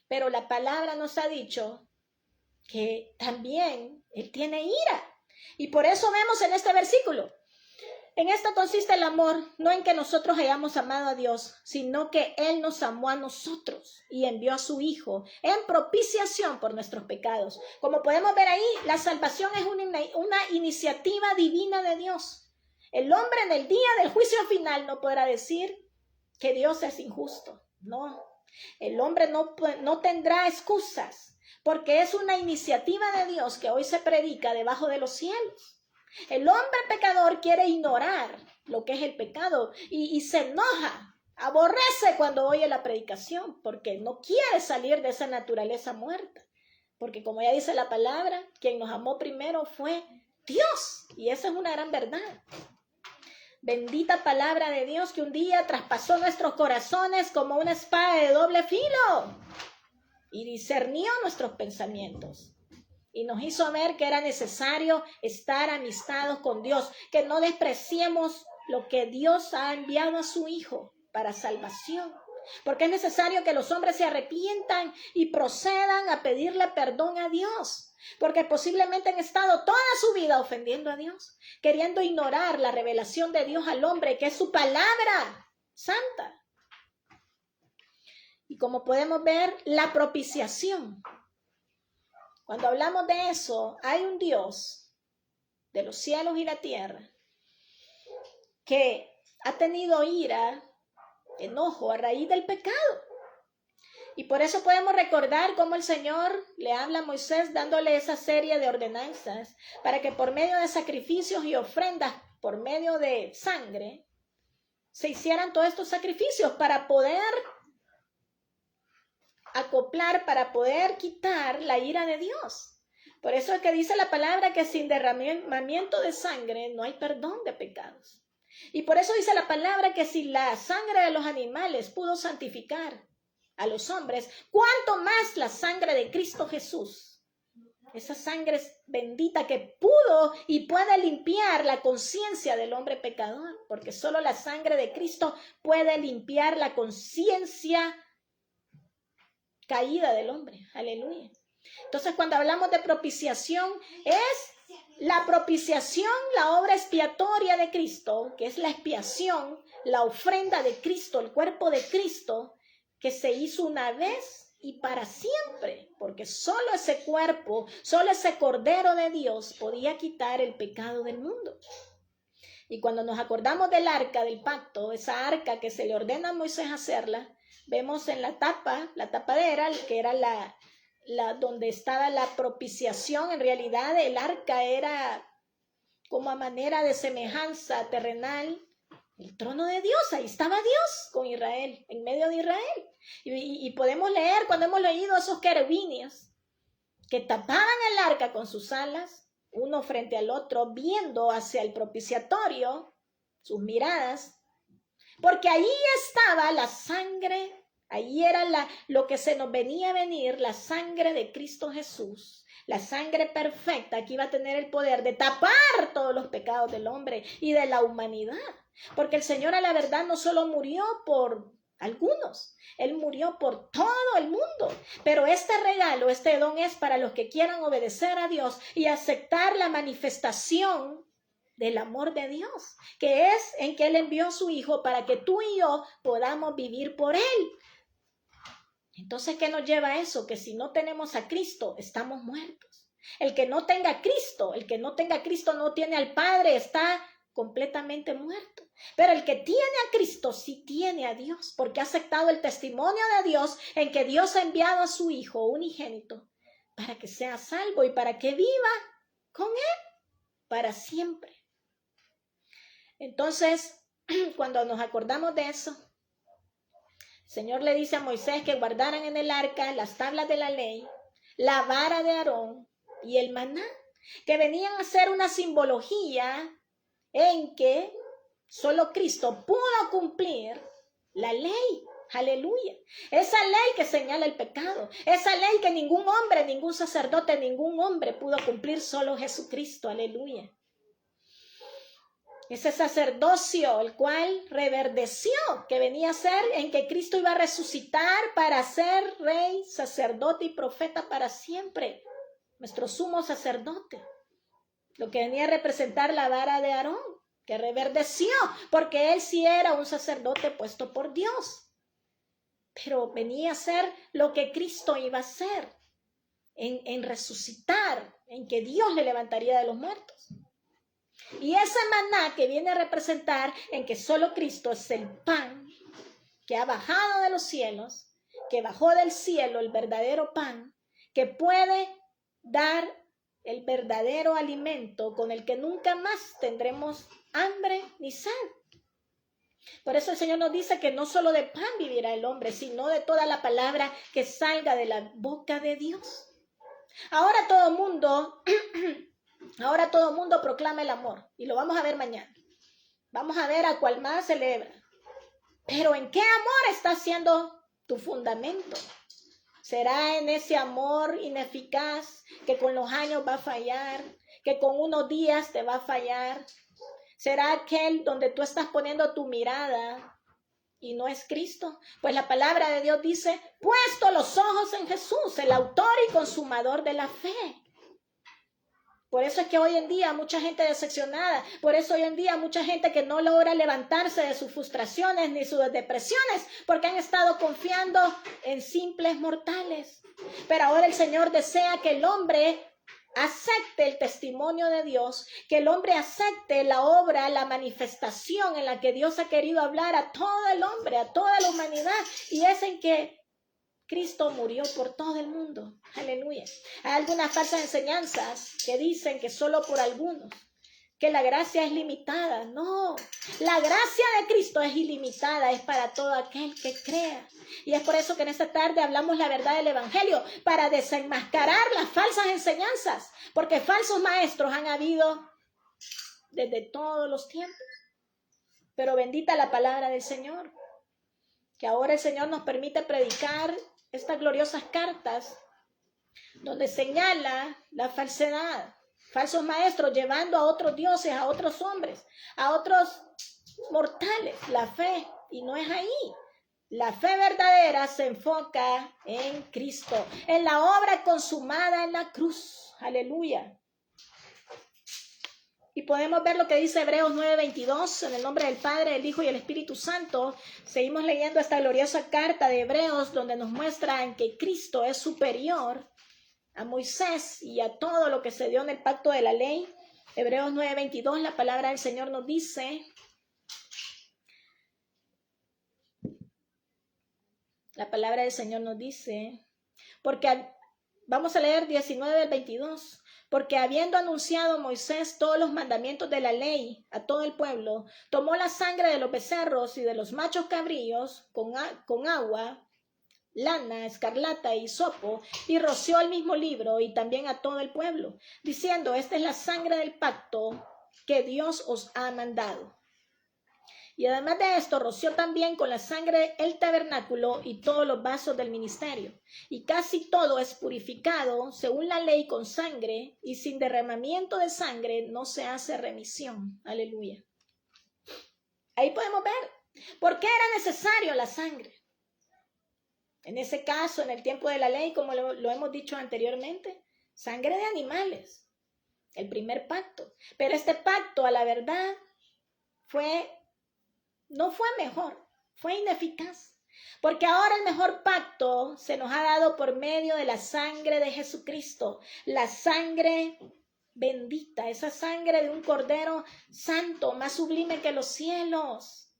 Pero la palabra nos ha dicho que también Él tiene ira. Y por eso vemos en este versículo, en esto consiste el amor, no en que nosotros hayamos amado a Dios, sino que Él nos amó a nosotros y envió a su Hijo en propiciación por nuestros pecados. Como podemos ver ahí, la salvación es una iniciativa divina de Dios. El hombre en el día del juicio final no podrá decir que Dios es injusto. No, el hombre no tendrá excusas, porque es una iniciativa de Dios que hoy se predica debajo de los cielos. El hombre pecador quiere ignorar lo que es el pecado y se enoja, aborrece cuando oye la predicación, porque no quiere salir de esa naturaleza muerta. Porque como ya dice la palabra, quien nos amó primero fue Dios, y esa es una gran verdad. Bendita palabra de Dios que un día traspasó nuestros corazones como una espada de doble filo y discernió nuestros pensamientos. Y nos hizo ver que era necesario estar amistados con Dios, que no despreciemos lo que Dios ha enviado a su Hijo para salvación. Porque es necesario que los hombres se arrepientan y procedan a pedirle perdón a Dios. Porque posiblemente han estado toda su vida ofendiendo a Dios, queriendo ignorar la revelación de Dios al hombre, que es su palabra santa. Y como podemos ver, la propiciación. Cuando hablamos de eso, hay un Dios de los cielos y la tierra que ha tenido ira, enojo a raíz del pecado. Y por eso podemos recordar cómo el Señor le habla a Moisés dándole esa serie de ordenanzas para que por medio de sacrificios y ofrendas, por medio de sangre, se hicieran todos estos sacrificios para poder acoplar, para poder quitar la ira de Dios. Por eso es que dice la palabra que sin derramamiento de sangre no hay perdón de pecados. Y por eso dice la palabra que si la sangre de los animales pudo santificar a los hombres, ¿cuánto más la sangre de Cristo Jesús? Esa sangre bendita que pudo y puede limpiar la conciencia del hombre pecador, porque solo la sangre de Cristo puede limpiar la conciencia caída del hombre. Aleluya. Entonces, cuando hablamos de propiciación, es la propiciación, la obra expiatoria de Cristo, que es la expiación, la ofrenda de Cristo, el cuerpo de Cristo, que se hizo una vez y para siempre, porque solo ese cuerpo, solo ese Cordero de Dios podía quitar el pecado del mundo. Y cuando nos acordamos del arca del pacto, esa arca que se le ordena a Moisés hacerla, vemos en la tapadera, que era donde estaba la propiciación. En realidad el arca era como a manera de semejanza terrenal el trono de Dios. Ahí estaba Dios con Israel, en medio de Israel. Y podemos leer, cuando hemos leído esos querubines que tapaban el arca con sus alas, uno frente al otro, viendo hacia el propiciatorio, sus miradas, porque allí estaba la sangre, allí era lo que se nos venía a venir, la sangre de Cristo Jesús, la sangre perfecta que iba a tener el poder de tapar todos los pecados del hombre y de la humanidad. Porque el Señor a la verdad no solo murió por algunos, Él murió por todo el mundo. Pero este regalo, este don es para los que quieran obedecer a Dios y aceptar la manifestación del amor de Dios, que es en que Él envió a su Hijo para que tú y yo podamos vivir por Él. Entonces, ¿qué nos lleva a eso? Que si no tenemos a Cristo, estamos muertos. El que no tenga a Cristo, no tiene al Padre, está completamente muerto. Pero el que tiene a Cristo sí tiene a Dios, porque ha aceptado el testimonio de Dios en que Dios ha enviado a su Hijo unigénito para que sea salvo y para que viva con Él para siempre. Entonces, cuando nos acordamos de eso, el Señor le dice a Moisés que guardaran en el arca las tablas de la ley, la vara de Aarón y el maná, que venían a ser una simbología en que solo Cristo pudo cumplir la ley. Aleluya. Esa ley que señala el pecado, esa ley que ningún hombre, ningún sacerdote, ningún hombre pudo cumplir, solo Jesucristo. Aleluya. Ese sacerdocio, el cual reverdeció, que venía a ser en que Cristo iba a resucitar para ser rey, sacerdote y profeta para siempre. Nuestro sumo sacerdote. Lo que venía a representar la vara de Aarón, que reverdeció, porque él sí era un sacerdote puesto por Dios. Pero venía a ser lo que Cristo iba a hacer, en resucitar, en que Dios le levantaría de los muertos. Y ese maná que viene a representar en que solo Cristo es el pan que ha bajado de los cielos, que bajó del cielo el verdadero pan, que puede dar el verdadero alimento con el que nunca más tendremos hambre ni sed. Por eso el Señor nos dice que no solo de pan vivirá el hombre, sino de toda la palabra que salga de la boca de Dios. Ahora todo mundo proclama el amor, y lo vamos a ver mañana. Vamos a ver a cuál más celebra. Pero ¿en qué amor está siendo tu fundamento? ¿Será en ese amor ineficaz que con los años va a fallar, que con unos días te va a fallar? ¿Será aquel donde tú estás poniendo tu mirada y no es Cristo? Pues la palabra de Dios dice, puesto los ojos en Jesús, el autor y consumador de la fe. Por eso es que hoy en día mucha gente decepcionada, por eso hoy en día mucha gente que no logra levantarse de sus frustraciones ni sus depresiones, porque han estado confiando en simples mortales. Pero ahora el Señor desea que el hombre acepte el testimonio de Dios, que el hombre acepte la obra, la manifestación en la que Dios ha querido hablar a todo el hombre, a toda la humanidad, y es en que Cristo murió por todo el mundo. Aleluya. Hay algunas falsas enseñanzas que dicen que solo por algunos, que la gracia es limitada. No, la gracia de Cristo es ilimitada, es para todo aquel que crea. Y es por eso que en esta tarde hablamos la verdad del Evangelio, para desenmascarar las falsas enseñanzas, porque falsos maestros han habido desde todos los tiempos. Pero bendita la palabra del Señor, que ahora el Señor nos permite predicar estas gloriosas cartas donde señala la falsedad, falsos maestros llevando a otros dioses, a otros hombres, a otros mortales, la fe, y no es ahí. La fe verdadera se enfoca en Cristo, en la obra consumada en la cruz. Aleluya. Y podemos ver lo que dice Hebreos 9:22, en el nombre del Padre, del Hijo y del Espíritu Santo. Seguimos leyendo esta gloriosa carta de Hebreos, donde nos muestra en que Cristo es superior a Moisés y a todo lo que se dio en el pacto de la ley. Hebreos 9:22, la palabra del Señor nos dice, porque, vamos a leer 19 del 22, porque habiendo anunciado Moisés todos los mandamientos de la ley a todo el pueblo, tomó la sangre de los becerros y de los machos cabríos con agua, lana, escarlata y hisopo, y roció el mismo libro y también a todo el pueblo, diciendo, esta es la sangre del pacto que Dios os ha mandado. Y además de esto, roció también con la sangre el tabernáculo y todos los vasos del ministerio. Y casi todo es purificado según la ley con sangre, y sin derramamiento de sangre no se hace remisión. Aleluya. Ahí podemos ver por qué era necesario la sangre. En ese caso, en el tiempo de la ley, como lo hemos dicho anteriormente, sangre de animales, el primer pacto. Pero este pacto, a la verdad, no fue mejor, fue ineficaz. Porque ahora el mejor pacto se nos ha dado por medio de la sangre de Jesucristo, la sangre bendita, esa sangre de un Cordero Santo, más sublime que los cielos.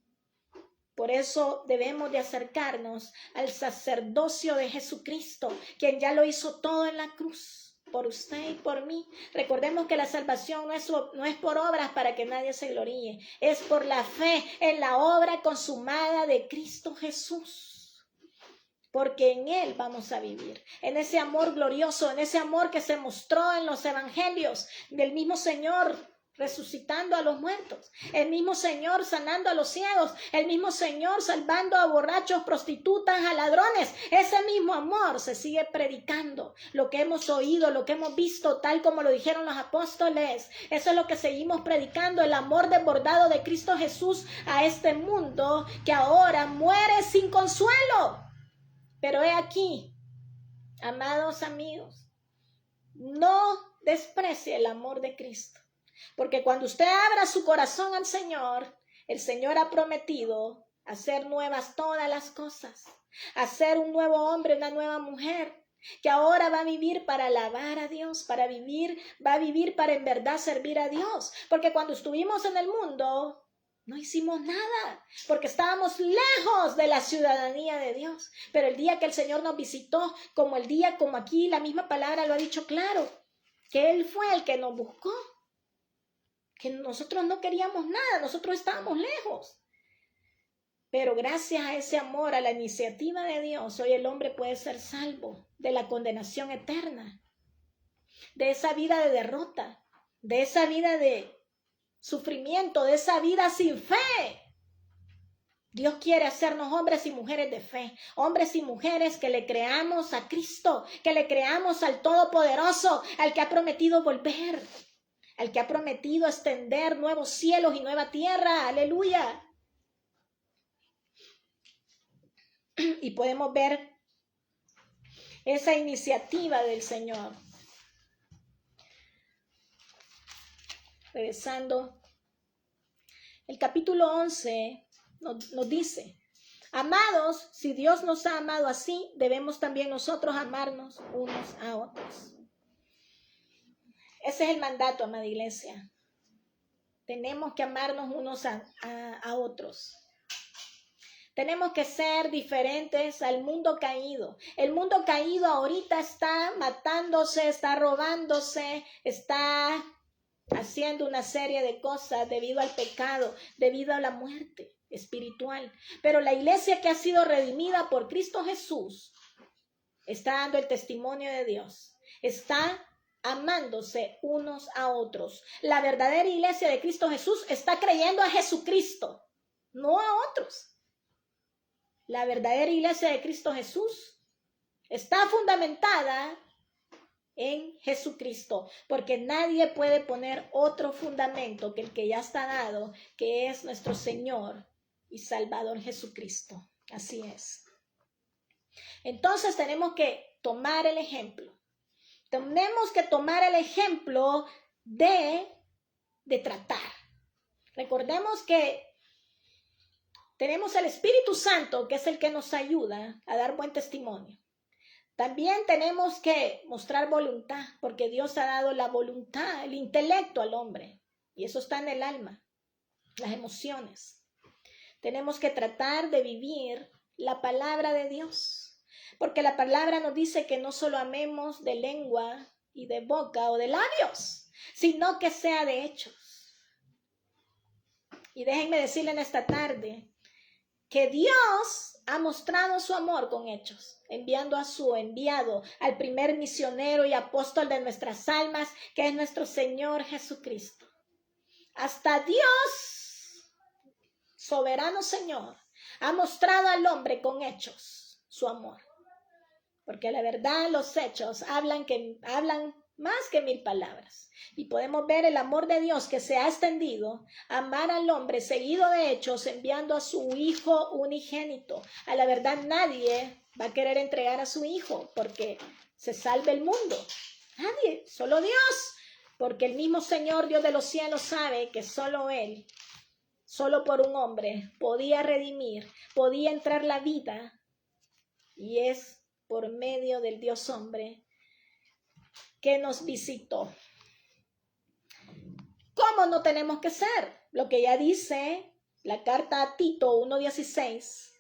Por eso debemos de acercarnos al sacerdocio de Jesucristo, quien ya lo hizo todo en la cruz, por usted y por mí. Recordemos que la salvación no es por obras para que nadie se gloríe, es por la fe en la obra consumada de Cristo Jesús. Porque en Él vamos a vivir, en ese amor glorioso, en ese amor que se mostró en los evangelios, del mismo Señor resucitando a los muertos, el mismo Señor sanando a los ciegos, el mismo Señor salvando a borrachos, prostitutas, a ladrones. Ese mismo amor se sigue predicando. Lo que hemos oído, lo que hemos visto, tal como lo dijeron los apóstoles, eso es lo que seguimos predicando, el amor desbordado de Cristo Jesús a este mundo que ahora muere sin consuelo. Pero he aquí, amados amigos, no desprecie el amor de Cristo. Porque cuando usted abra su corazón al Señor, el Señor ha prometido hacer nuevas todas las cosas, hacer un nuevo hombre, una nueva mujer, que ahora va a vivir para alabar a Dios, va a vivir para en verdad servir a Dios. Porque cuando estuvimos en el mundo, no hicimos nada, porque estábamos lejos de la ciudadanía de Dios. Pero el día que el Señor nos visitó, como aquí la misma palabra lo ha dicho claro, que Él fue el que nos buscó, que nosotros no queríamos nada, nosotros estábamos lejos. Pero gracias a ese amor, a la iniciativa de Dios, hoy el hombre puede ser salvo de la condenación eterna, de esa vida de derrota, de esa vida de sufrimiento, de esa vida sin fe. Dios quiere hacernos hombres y mujeres de fe, hombres y mujeres que le creamos a Cristo, que le creamos al Todopoderoso, al que ha prometido volver, al que ha prometido extender nuevos cielos y nueva tierra. Aleluya. Y podemos ver esa iniciativa del Señor. Regresando, el capítulo 11 nos dice: amados, si Dios nos ha amado así, debemos también nosotros amarnos unos a otros. Ese es el mandato, amada iglesia. Tenemos que amarnos unos a otros. Tenemos que ser diferentes al mundo caído. El mundo caído ahorita está matándose, está robándose, está haciendo una serie de cosas debido al pecado, debido a la muerte espiritual. Pero la iglesia que ha sido redimida por Cristo Jesús está dando el testimonio de Dios. Está amándose unos a otros. La verdadera iglesia de Cristo Jesús está creyendo a Jesucristo, no a otros. La verdadera iglesia de Cristo Jesús está fundamentada en Jesucristo, porque nadie puede poner otro fundamento que el que ya está dado, que es nuestro Señor y Salvador Jesucristo. Así es. Entonces tenemos que tomar el ejemplo. Tenemos que tomar el ejemplo de tratar. Recordemos que tenemos el Espíritu Santo, que es el que nos ayuda a dar buen testimonio. También tenemos que mostrar voluntad, porque Dios ha dado la voluntad, el intelecto al hombre, y eso está en el alma, las emociones. Tenemos que tratar de vivir la palabra de Dios, porque la palabra nos dice que no solo amemos de lengua y de boca o de labios, sino que sea de hechos. Y déjenme decirle en esta tarde que Dios ha mostrado su amor con hechos, enviando a su enviado, al primer misionero y apóstol de nuestras almas, que es nuestro Señor Jesucristo. Hasta Dios, soberano Señor, ha mostrado al hombre con hechos su amor. Porque la verdad, los hechos hablan más que 1000 palabras. Y podemos ver el amor de Dios que se ha extendido, amar al hombre seguido de hechos, enviando a su Hijo unigénito. A la verdad, nadie va a querer entregar a su Hijo porque se salve el mundo. Nadie, solo Dios. Porque el mismo Señor, Dios de los cielos, sabe que solo Él solo por un hombre podía redimir, podía entrar la vida, y es por medio del Dios hombre que nos visitó. ¿Cómo no tenemos que ser? Lo que ya dice la carta a Tito 1:16.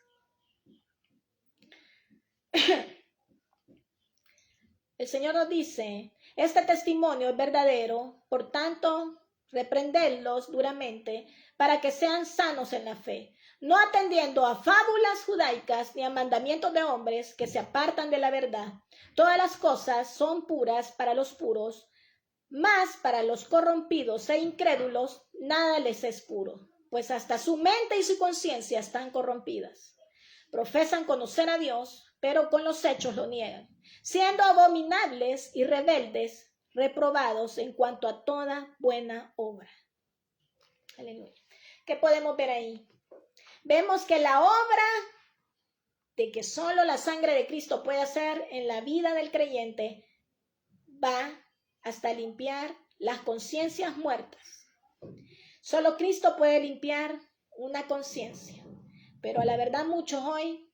El Señor nos dice, este testimonio es verdadero, por tanto, reprenderlos duramente para que sean sanos en la fe, no atendiendo a fábulas judaicas ni a mandamientos de hombres que se apartan de la verdad. Todas las cosas son puras para los puros, mas para los corrompidos e incrédulos nada les es puro, pues hasta su mente y su conciencia están corrompidas. Profesan conocer a Dios, pero con los hechos lo niegan, siendo abominables y rebeldes, reprobados en cuanto a toda buena obra. Aleluya. ¿Qué podemos ver ahí? Vemos que la obra de que solo la sangre de Cristo puede hacer en la vida del creyente va hasta limpiar las conciencias muertas. Solo Cristo puede limpiar una conciencia. Pero a la verdad muchos hoy,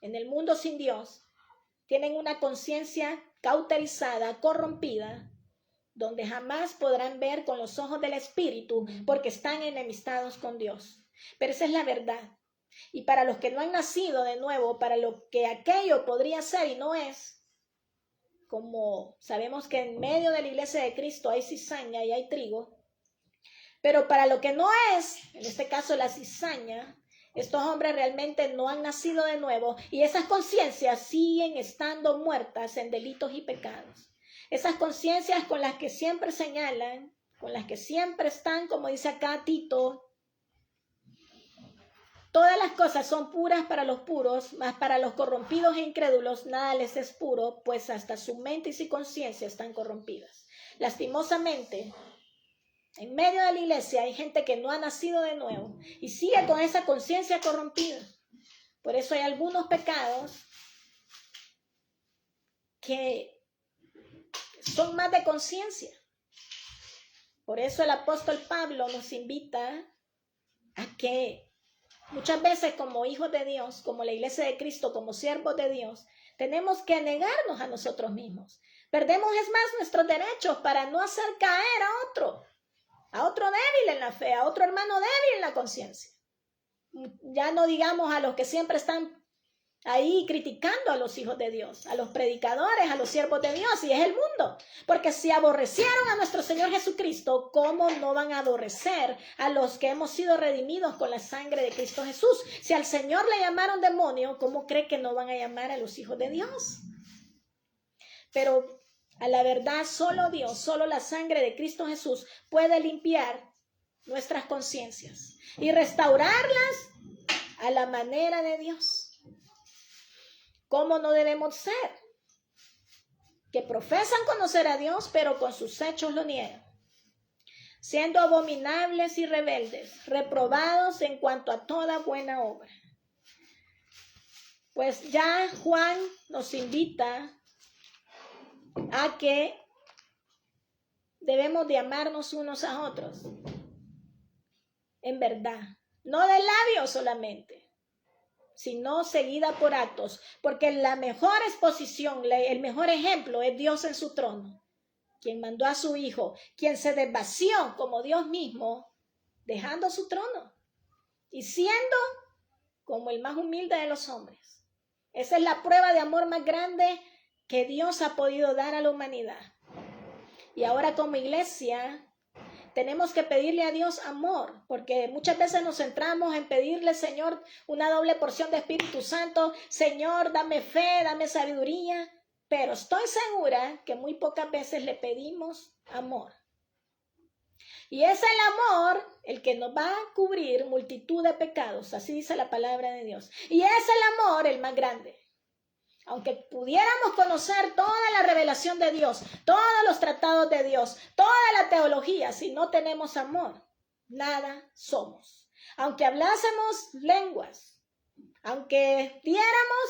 en el mundo sin Dios, tienen una conciencia cauterizada, corrompida, donde jamás podrán ver con los ojos del Espíritu porque están enemistados con Dios. Pero esa es la verdad. Y para los que no han nacido de nuevo, para lo que aquello podría ser y no es, como sabemos que en medio de la iglesia de Cristo hay cizaña y hay trigo, pero para lo que no es, en este caso la cizaña, estos hombres realmente no han nacido de nuevo y esas conciencias siguen estando muertas en delitos y pecados. Esas conciencias con las que siempre señalan, con las que siempre están, como dice acá Tito, todas las cosas son puras para los puros, mas para los corrompidos e incrédulos nada les es puro, pues hasta su mente y su conciencia están corrompidas. Lastimosamente, en medio de la iglesia hay gente que no ha nacido de nuevo y sigue con esa conciencia corrompida. Por eso hay algunos pecados que son más de conciencia. Por eso el apóstol Pablo nos invita a que muchas veces como hijos de Dios, como la iglesia de Cristo, como siervos de Dios, tenemos que negarnos a nosotros mismos. Perdemos, es más, nuestros derechos para no hacer caer a otro débil en la fe, a otro hermano débil en la conciencia. Ya no digamos a los que siempre están ahí criticando a los hijos de Dios, a los predicadores, a los siervos de Dios, y es el mundo. Porque si aborrecieron a nuestro Señor Jesucristo, ¿cómo no van a aborrecer a los que hemos sido redimidos con la sangre de Cristo Jesús? Si al Señor le llamaron demonio, ¿cómo cree que no van a llamar a los hijos de Dios? Pero a la verdad, solo Dios, solo la sangre de Cristo Jesús puede limpiar nuestras conciencias y restaurarlas a la manera de Dios. ¿Cómo no debemos ser? Que profesan conocer a Dios, pero con sus hechos lo niegan. Siendo abominables y rebeldes, reprobados en cuanto a toda buena obra. Pues ya Juan nos invita a que debemos de amarnos unos a otros. En verdad. No de labios solamente, sino seguida por actos, porque la mejor exposición, el mejor ejemplo es Dios en su trono, quien mandó a su Hijo, quien se desvació como Dios mismo, dejando su trono y siendo como el más humilde de los hombres. Esa es la prueba de amor más grande que Dios ha podido dar a la humanidad. Y ahora como iglesia tenemos que pedirle a Dios amor, porque muchas veces nos centramos en pedirle, Señor, una doble porción de Espíritu Santo. Señor, dame fe, dame sabiduría. Pero estoy segura que muy pocas veces le pedimos amor. Y es el amor el que nos va a cubrir multitud de pecados, así dice la palabra de Dios. Y es el amor el más grande. Aunque pudiéramos conocer toda la revelación de Dios, todos los tratados de Dios, toda la teología, si no tenemos amor, nada somos. Aunque hablásemos lenguas, aunque diéramos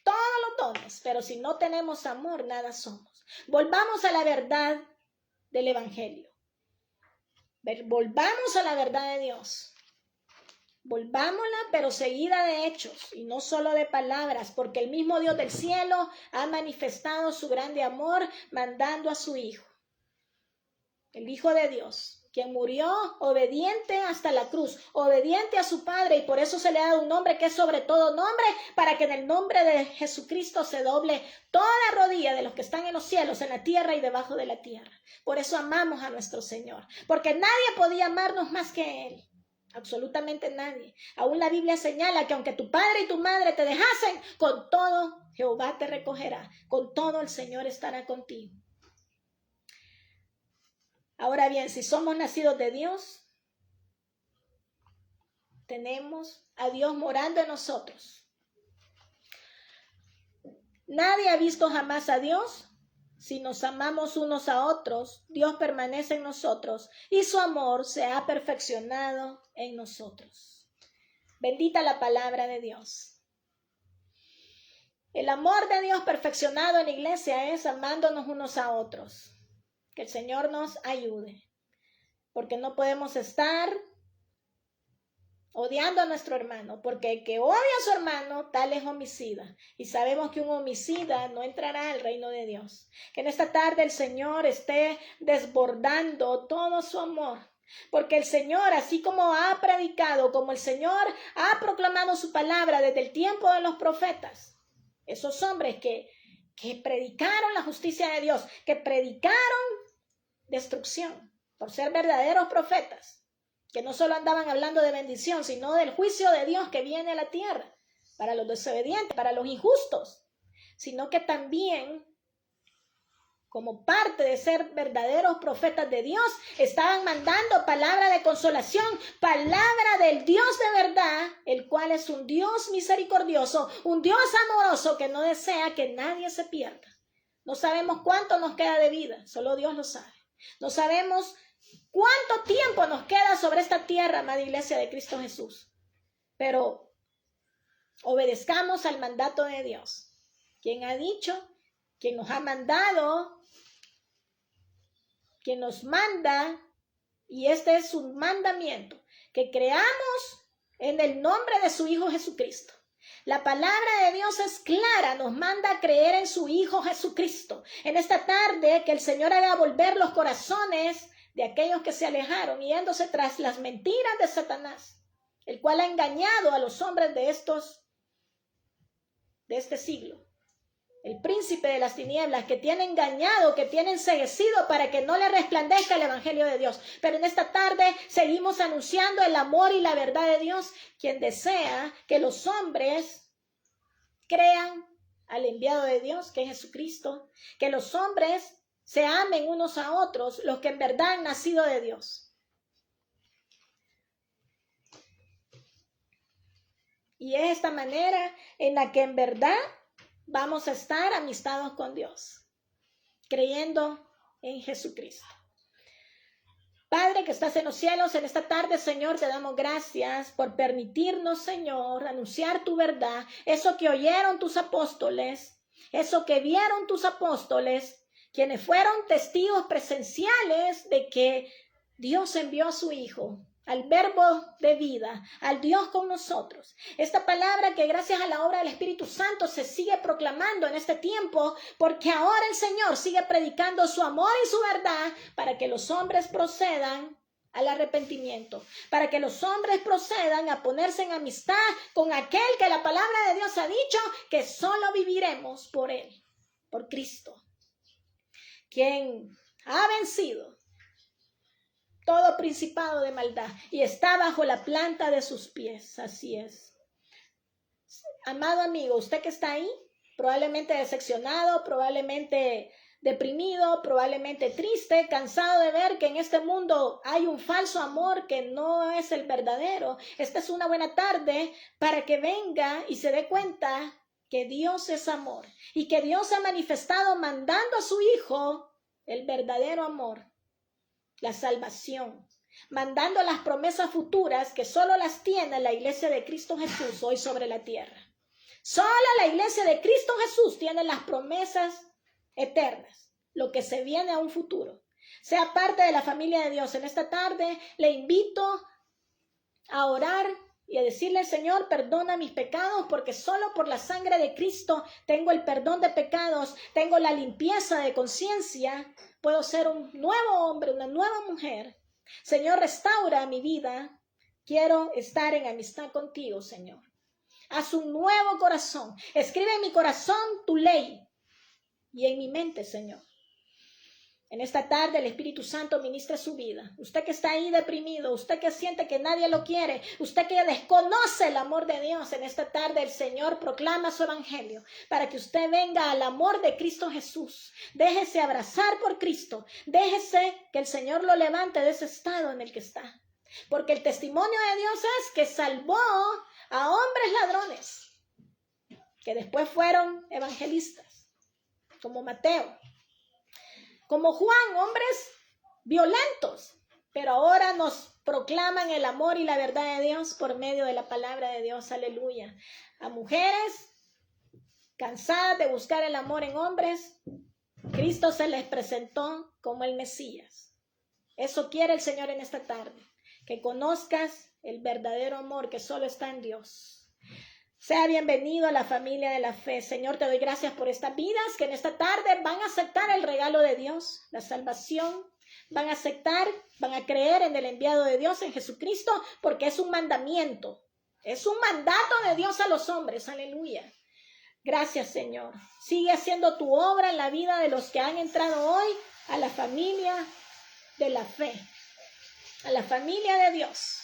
todos los dones, pero si no tenemos amor, nada somos. Volvamos a la verdad del Evangelio. Volvamos a la verdad de Dios. Volvámosla, pero seguida de hechos y no solo de palabras, porque el mismo Dios del cielo ha manifestado su grande amor mandando a su Hijo, el Hijo de Dios, quien murió obediente hasta la cruz, obediente a su Padre, y por eso se le ha dado un nombre que es sobre todo nombre, para que en el nombre de Jesucristo se doble toda rodilla de los que están en los cielos, en la tierra y debajo de la tierra. Por eso amamos a nuestro Señor, porque nadie podía amarnos más que Él. Absolutamente nadie. Aún la Biblia señala que aunque tu padre y tu madre te dejasen, con todo Jehová te recogerá. Con todo el Señor estará contigo. Ahora bien, si somos nacidos de Dios, tenemos a Dios morando en nosotros. Nadie ha visto jamás a Dios. Si nos amamos unos a otros, Dios permanece en nosotros y su amor se ha perfeccionado en nosotros. Bendita la palabra de Dios. El amor de Dios perfeccionado en la iglesia es amándonos unos a otros. Que el Señor nos ayude, porque no podemos estar odiando a nuestro hermano, porque el que odia a su hermano, tal es homicida. Y sabemos que un homicida no entrará al reino de Dios. Que en esta tarde el Señor esté desbordando todo su amor. Porque el Señor, así como ha predicado, como el Señor ha proclamado su palabra desde el tiempo de los profetas, esos hombres que predicaron la justicia de Dios, que predicaron destrucción por ser verdaderos profetas, que no solo andaban hablando de bendición, sino del juicio de Dios que viene a la tierra, para los desobedientes, para los injustos, sino que también, como parte de ser verdaderos profetas de Dios, estaban mandando palabra de consolación, palabra del Dios de verdad, el cual es un Dios misericordioso, un Dios amoroso que no desea que nadie se pierda. No sabemos cuánto nos queda de vida, solo Dios lo sabe. No sabemos cuánto tiempo nos queda sobre esta tierra, amada iglesia de Cristo Jesús. Pero obedezcamos al mandato de Dios. Quien ha dicho, quien nos ha mandado, quien nos manda, y este es su mandamiento, que creamos en el nombre de su Hijo Jesucristo. La palabra de Dios es clara, nos manda a creer en su Hijo Jesucristo. En esta tarde, que el Señor haga volver los corazones de aquellos que se alejaron, yéndose tras las mentiras de Satanás, el cual ha engañado a los hombres de este siglo. El príncipe de las tinieblas, que tiene engañado, que tiene enceguecido para que no le resplandezca el evangelio de Dios. Pero en esta tarde seguimos anunciando el amor y la verdad de Dios, quien desea que los hombres crean al enviado de Dios, que es Jesucristo, que los hombres se amen unos a otros, los que en verdad han nacido de Dios. Y es esta manera en la que en verdad vamos a estar amistados con Dios, creyendo en Jesucristo. Padre que estás en los cielos, en esta tarde, Señor, te damos gracias por permitirnos, Señor, anunciar tu verdad, eso que oyeron tus apóstoles, eso que vieron tus apóstoles, quienes fueron testigos presenciales de que Dios envió a su Hijo, al verbo de vida, al Dios con nosotros. Esta palabra que gracias a la obra del Espíritu Santo se sigue proclamando en este tiempo, porque ahora el Señor sigue predicando su amor y su verdad para que los hombres procedan al arrepentimiento, para que los hombres procedan a ponerse en amistad con aquel que la palabra de Dios ha dicho que solo viviremos por Él, por Cristo, quien ha vencido todo principado de maldad y está bajo la planta de sus pies. Así es. Amado amigo, usted que está ahí, probablemente decepcionado, probablemente deprimido, probablemente triste, cansado de ver que en este mundo hay un falso amor que no es el verdadero. Esta es una buena tarde para que venga y se dé cuenta que Dios es amor y que Dios ha manifestado mandando a su Hijo el verdadero amor, la salvación, mandando las promesas futuras que solo las tiene la iglesia de Cristo Jesús hoy sobre la tierra. Solo la iglesia de Cristo Jesús tiene las promesas eternas, lo que se viene a un futuro. Sea parte de la familia de Dios. En esta tarde le invito a orar y a decirle al Señor, perdona mis pecados, porque solo por la sangre de Cristo tengo el perdón de pecados, tengo la limpieza de conciencia, puedo ser un nuevo hombre, una nueva mujer. Señor, restaura mi vida. Quiero estar en amistad contigo, Señor. Haz un nuevo corazón. Escribe en mi corazón tu ley y en mi mente, Señor. En esta tarde el Espíritu Santo ministra su vida. Usted que está ahí deprimido, usted que siente que nadie lo quiere, usted que desconoce el amor de Dios, en esta tarde el Señor proclama su evangelio para que usted venga al amor de Cristo Jesús. Déjese abrazar por Cristo. Déjese que el Señor lo levante de ese estado en el que está. Porque el testimonio de Dios es que salvó a hombres ladrones, que después fueron evangelistas, como Mateo, como Juan, hombres violentos, pero ahora nos proclaman el amor y la verdad de Dios por medio de la palabra de Dios. Aleluya. A mujeres cansadas de buscar el amor en hombres, Cristo se les presentó como el Mesías. Eso quiere el Señor en esta tarde, que conozcas el verdadero amor que solo está en Dios. Sea bienvenido a la familia de la fe. Señor, te doy gracias por estas vidas que en esta tarde van a aceptar el regalo de Dios, la salvación. Van a aceptar, van a creer en el enviado de Dios, en Jesucristo, porque es un mandamiento. Es un mandato de Dios a los hombres. Aleluya. Gracias, Señor. Sigue haciendo tu obra en la vida de los que han entrado hoy a la familia de la fe, a la familia de Dios.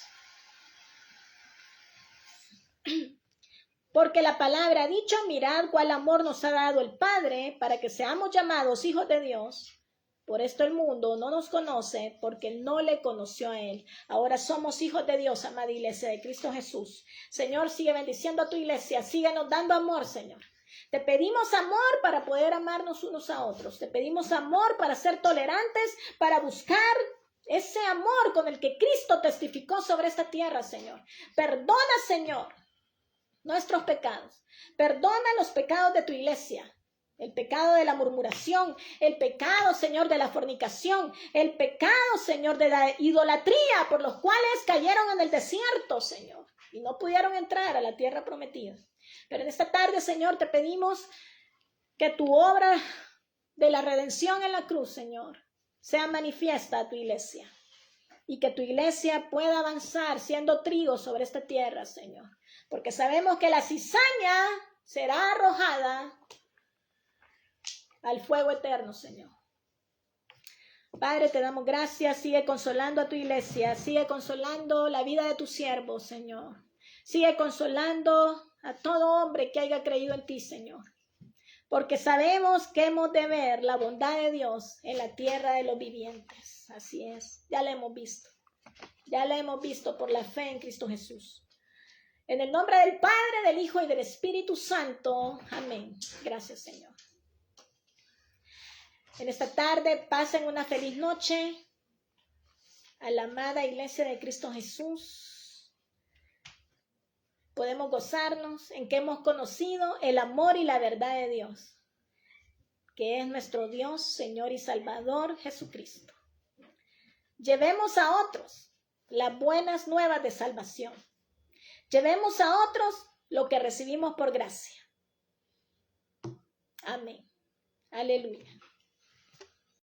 Porque la palabra ha dicho, mirad cuál amor nos ha dado el Padre para que seamos llamados hijos de Dios. Por esto el mundo no nos conoce porque no le conoció a Él. Ahora somos hijos de Dios, amada iglesia de Cristo Jesús. Señor, sigue bendiciendo a tu iglesia, síguenos dando amor, Señor. Te pedimos amor para poder amarnos unos a otros. Te pedimos amor para ser tolerantes, para buscar ese amor con el que Cristo testificó sobre esta tierra, Señor. Perdona, Señor, nuestros pecados. Perdona los pecados de tu iglesia. El pecado de la murmuración, el pecado, Señor, de la fornicación, el pecado, Señor, de la idolatría, por los cuales cayeron en el desierto, Señor, y no pudieron entrar a la tierra prometida. Pero en esta tarde, Señor, te pedimos que tu obra de la redención en la cruz, Señor, sea manifiesta a tu iglesia, y que tu iglesia pueda avanzar siendo trigo sobre esta tierra, Señor. Porque sabemos que la cizaña será arrojada al fuego eterno, Señor. Padre, te damos gracias. Sigue consolando a tu iglesia. Sigue consolando la vida de tus siervos, Señor. Sigue consolando a todo hombre que haya creído en ti, Señor. Porque sabemos que hemos de ver la bondad de Dios en la tierra de los vivientes. Así es. Ya la hemos visto. Ya la hemos visto por la fe en Cristo Jesús. En el nombre del Padre, del Hijo y del Espíritu Santo. Amén. Gracias, Señor. En esta tarde pasen una feliz noche a la amada iglesia de Cristo Jesús. Podemos gozarnos en que hemos conocido el amor y la verdad de Dios, que es nuestro Dios, Señor y Salvador Jesucristo. Llevemos a otros las buenas nuevas de salvación. Llevemos a otros lo que recibimos por gracia. Amén. Aleluya.